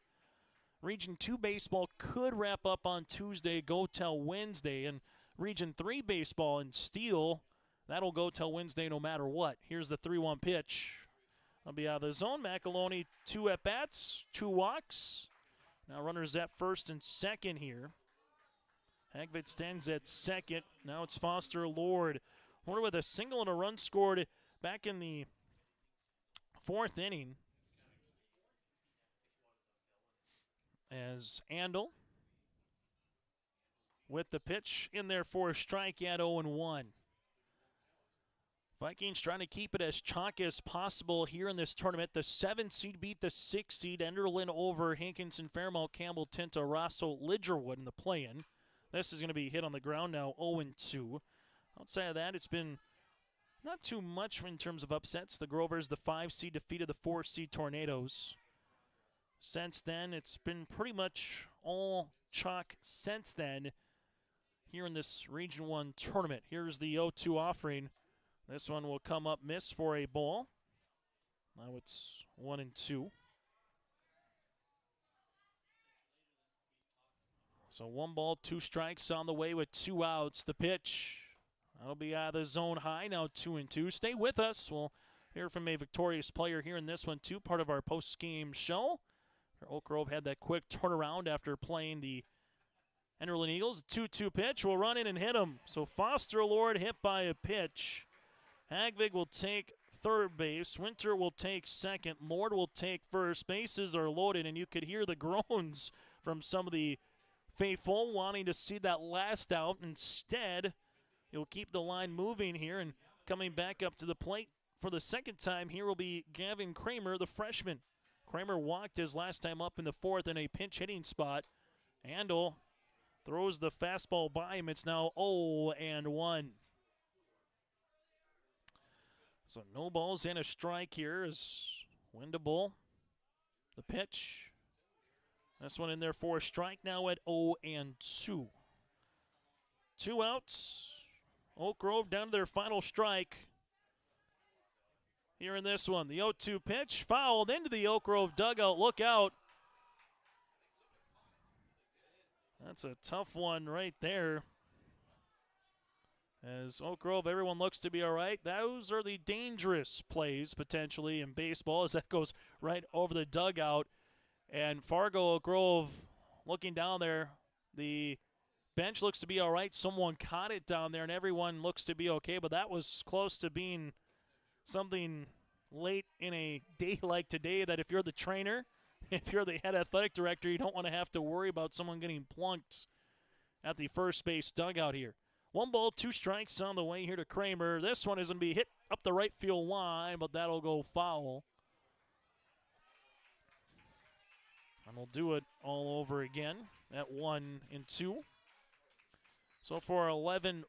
Region 2 baseball could wrap up on Tuesday, go till Wednesday. And Region 3 baseball and Steel, that'll go till Wednesday no matter what. Here's the 3-1 pitch. I'll be out of the zone. McAloney, 2 at-bats, 2 walks. Now runners at first and second here. Hagvit stands at second. Now it's Foster Lord. Lord with a single and a run scored back in the 4th inning. As Andel with the pitch in there for a strike at 0-1. Vikings trying to keep it as chalk as possible here in this tournament. The 7 seed beat the 6 seed Enderlin over Hankinson, Fairmount, Campbell, Tinta, Rosso, Lidgerwood in the play-in. This is going to be hit on the ground now, 0-2. Outside of that, it's been not too much in terms of upsets. The Grovers, the 5 seed, defeated the 4 seed Tornadoes. Since then, it's been pretty much all chalk since then here in this Region 1 tournament. Here's the 0-2 offering. This one will come up miss for a ball. Now it's 1-2. So 1 ball, 2 strikes on the way with 2 outs. The pitch, that'll be out of the zone high, now 2-2. Stay with us. We'll hear from a victorious player here in this one too, part of our post-game show. Oak Grove had that quick turnaround after playing the Enderlin Eagles. 2-2 pitch will run in and hit him. So Foster Lord hit by a pitch. Hagvig will take third base. Winter will take second. Lord will take first. Bases are loaded, and you could hear the groans from some of the faithful, wanting to see that last out. Instead, he'll keep the line moving here, and coming back up to the plate for the second time here will be Gavin Kramer, the freshman. Kramer walked his last time up in the fourth in a pinch hitting spot. Handel throws the fastball by him. It's now 0-1. So no balls and a strike here as Windable, the pitch. This one in there for a strike, now at 0-2. 2 outs. Oak Grove down to their final strike. Here in this one, the 0-2 pitch, fouled into the Oak Grove dugout. Look out. That's a tough one right there. As Oak Grove, everyone looks to be all right. Those are the dangerous plays, potentially, in baseball, as that goes right over the dugout. And Fargo, Oak Grove, looking down there, the bench looks to be all right. Someone caught it down there, and everyone looks to be okay, but that was close to being something late in a day like today that if you're the trainer, if you're the head athletic director, you don't want to have to worry about someone getting plunked at the first base dugout here. 1 ball, 2 strikes on the way here to Kramer. This one is going to be hit up the right field line, but that'll go foul. And we'll do it all over again at 1-2. So for 11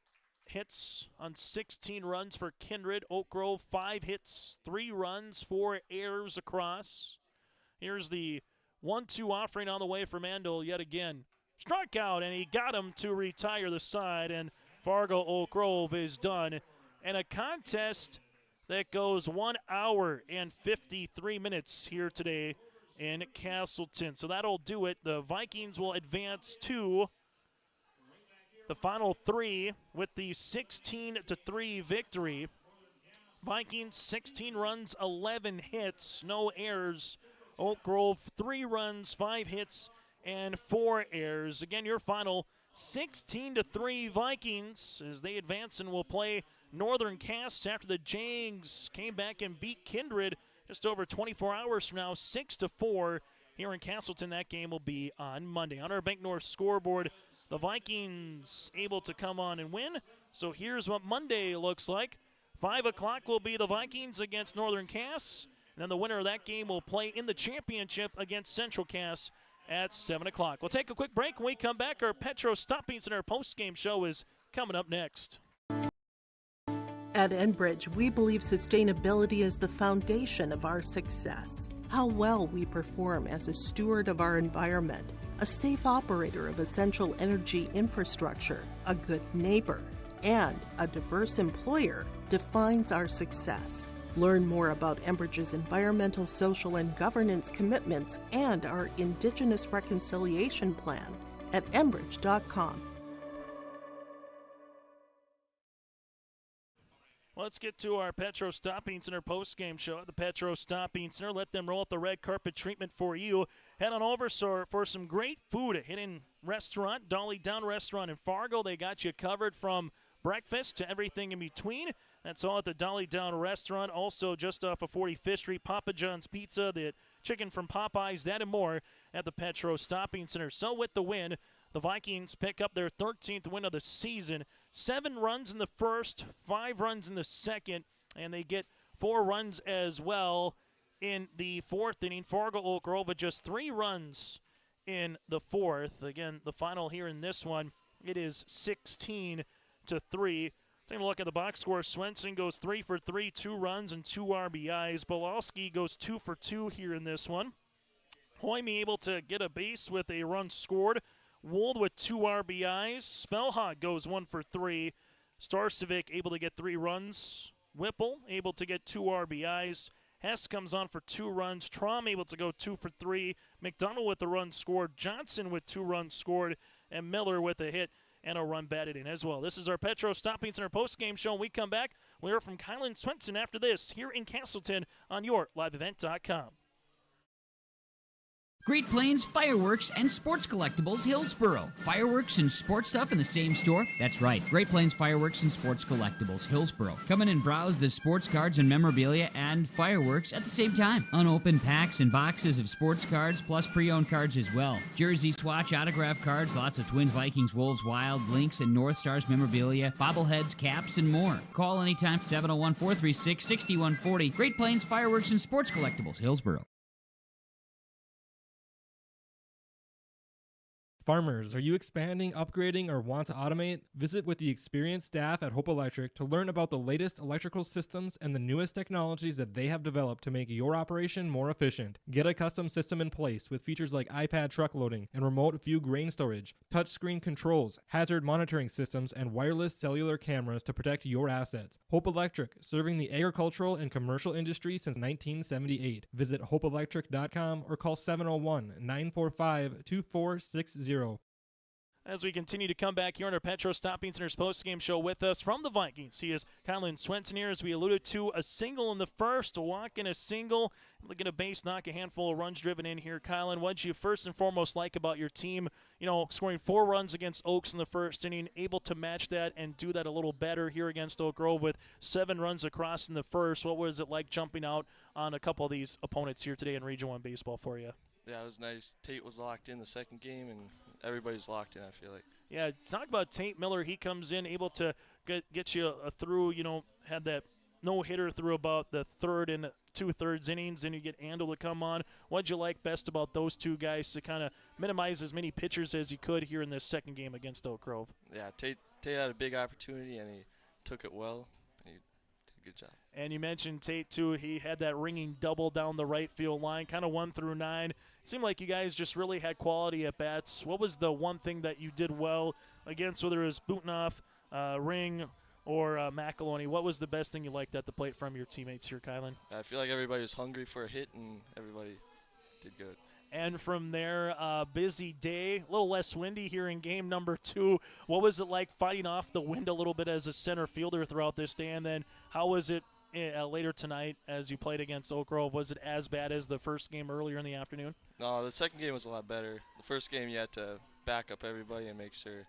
hits on 16 runs for Kindred. Oak Grove, 5 hits, 3 runs, 4 errors across. Here's the 1-2 offering on the way for Mandel yet again. Strikeout, and he got him to retire the side, and Fargo Oak Grove is done. And a contest that goes 1 hour and 53 minutes here today in Castleton. So that'll do it. The Vikings will advance to the final 3 with the 16-3 victory. Vikings, 16 runs, 11 hits, no errors. Oak Grove, 3 runs, 5 hits, and 4 errors. Again, your final 16-3 Vikings as they advance and will play Northern Cass after the Jags came back and beat Kindred just over 24 hours from now, 6-4 here in Castleton. That game will be on Monday. On our Bank North scoreboard, the Vikings able to come on and win. So here's what Monday looks like. 5 o'clock will be the Vikings against Northern Cass. And then the winner of that game will play in the championship against Central Cass at 7 o'clock. We'll take a quick break. When we come back, our Petro Stopping Center post-game show is coming up next. At Enbridge, we believe sustainability is the foundation of our success. How well we perform as a steward of our environment, a safe operator of essential energy infrastructure, a good neighbor, and a diverse employer defines our success. Learn more about Enbridge's environmental, social, and governance commitments and our Indigenous Reconciliation Plan at enbridge.com. Let's get to our Petro Stopping Center post-game show at the Petro Stopping Center. Let them roll out the red carpet treatment for you. Head on over for some great food at Hidden Restaurant, Dolly Down Restaurant in Fargo. They got you covered from breakfast to everything in between. That's all at the Dolly Down Restaurant. Also, just off of 45th Street, Papa John's Pizza, the chicken from Popeyes, that and more at the Petro Stopping Center. So with the win, the Vikings pick up their 13th win of the season. 7 runs in the first, 5 runs in the second, and they get 4 runs as well in the 4th inning. Fargo Oak Grove with just 3 runs in the 4th. Again, the final here in this one, it is 16-3. Taking a look at the box score, Swenson goes 3 for 3, 2 runs and 2 RBIs. Bolowski goes 2 for 2 here in this one. Hoyme able to get a base with a run scored. Wold with 2 RBIs. Spellhog goes 1 for 3. Starcevic able to get 3 runs. Whipple able to get 2 RBIs. Hess comes on for 2 runs. Traum able to go 2 for 3. McDonald with a run scored. Johnson with 2 runs scored. And Miller with a hit and a run batted in as well. This is our Petro Stopping Center post-game show. When we come back, we hear from Kylan Swenson after this here in Castleton on your liveevent.com. Great Plains Fireworks and Sports Collectibles, Hillsboro. Fireworks and sports stuff in the same store? That's right. Great Plains Fireworks and Sports Collectibles, Hillsboro. Come in and browse the sports cards and memorabilia and fireworks at the same time. Unopened packs and boxes of sports cards, plus pre-owned cards as well. Jersey swatch autograph cards, lots of Twins, Vikings, Wolves, Wild, Lynx, and North Stars memorabilia, bobbleheads, caps, and more. Call anytime, 701-436-6140. Great Plains Fireworks and Sports Collectibles, Hillsboro. Farmers, are you expanding, upgrading, or want to automate? Visit with the experienced staff at Hope Electric to learn about the latest electrical systems and the newest technologies that they have developed to make your operation more efficient. Get a custom system in place with features like iPad truck loading and remote view grain storage, touchscreen controls, hazard monitoring systems, and wireless cellular cameras to protect your assets. Hope Electric, serving the agricultural and commercial industry since 1978. Visit hopeelectric.com or call 701-945-2460. As we continue to come back here on our Petro Stopping Center's post-game show with us from the Vikings, he is Kylan Swenson here, as we alluded to, a single in the first, a walk and a single, looking at a base knock, a handful of runs driven in here. Kylan, what did you first and foremost like about your team, scoring 4 runs against Oaks in the first inning, able to match that and do that a little better here against Oak Grove with 7 runs across in the first? What was it like jumping out on a couple of these opponents here today in Region 1 baseball for you? Yeah, it was nice. Tate was locked in the second game, and everybody's locked in, I feel like. Yeah, talk about Tate Miller. He comes in able to get you through, had that no-hitter through about the third and 2/3 innings, and you get Andel to come on. What'd you like best about those two guys to kind of minimize as many pitchers as you could here in this second game against Oak Grove? Yeah, Tate had a big opportunity, and he took it well. He did a good job. And you mentioned Tate, too. He had that ringing double down the right field line, kind of 1 through 9. It seemed like you guys just really had quality at bats. What was the one thing that you did well against, whether it was Butnoff, Ring, or McEloney? What was the best thing you liked at the plate from your teammates here, Kylan? I feel like everybody was hungry for a hit, and everybody did good. And from there, busy day, a little less windy here in game number 2. What was it like fighting off the wind a little bit as a center fielder throughout this day? And then how was it later tonight as you played against Oak Grove? Was it as bad as the first game earlier in the afternoon? No, the second game was a lot better. The first game you had to back up everybody and make sure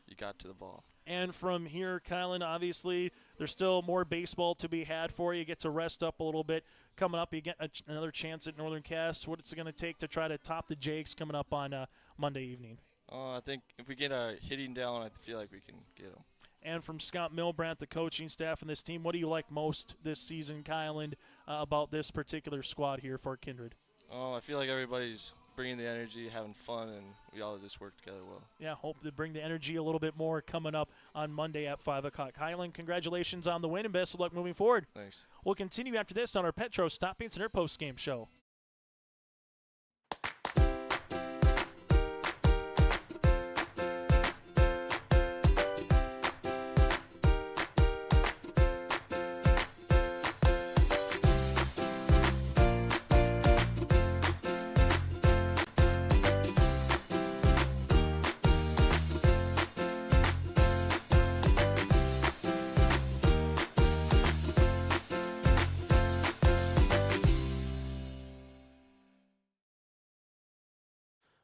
you got to the ball. And from here, Kylan, obviously there's still more baseball to be had for you. You get to rest up a little bit. Coming up, you get another chance at Northern Cass. What's it going to take to try to top the Jakes coming up on Monday evening? I think if we get our hitting down, I feel like we can get them. And from Scott Milbrandt, the coaching staff and this team, what do you like most this season, Kylan, about this particular squad here for Kindred? I feel like everybody's bringing the energy, having fun, and we all just work together well. Yeah, hope to bring the energy a little bit more coming up on Monday at 5 o'clock. Kylan, congratulations on the win and best of luck moving forward. Thanks. We'll continue after this on our Petro Stopping Center post-game show.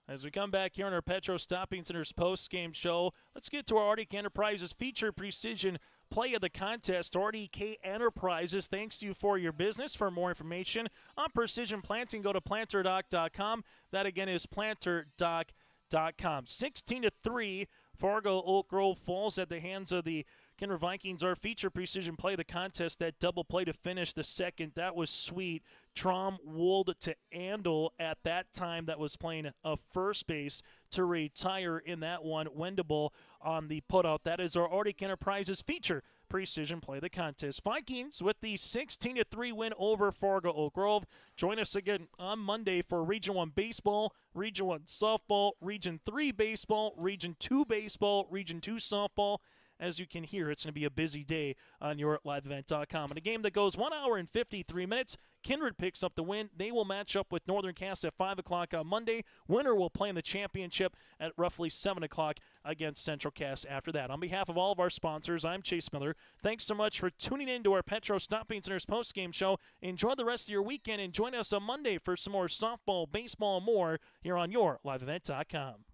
As we come back here on our Petro Stopping Center's post-game show, let's get to our RDK Enterprises feature precision play of the contest. RDK Enterprises, thanks to you for your business. For more information on precision planting, go to planterdoc.com. That again is planterdoc.com. 16-3, Fargo Oak Grove falls at the hands of the Kindred Vikings. Our feature precision play of the contest, that double play to finish the second, that was sweet. Trom Wold to Andel at that time that was playing a first base to retire in that one. Wendable on the putout. That is our Arctic Enterprises feature precision play of the contest. Vikings with the 16-3 win over Fargo Oak Grove. Join us again on Monday for Region 1 baseball, Region 1 softball, Region 3 baseball, Region 2 baseball, Region 2 softball, as you can hear, it's going to be a busy day on your liveevent.com. And a game that goes 1 hour and 53 minutes, Kindred picks up the win. They will match up with Northern Cass at 5 o'clock on Monday. Winner will play in the championship at roughly 7 o'clock against Central Cass after that. On behalf of all of our sponsors, I'm Chase Miller. Thanks so much for tuning in to our Petro Stopping Center's postgame show. Enjoy the rest of your weekend and join us on Monday for some more softball, baseball, and more here on your liveevent.com.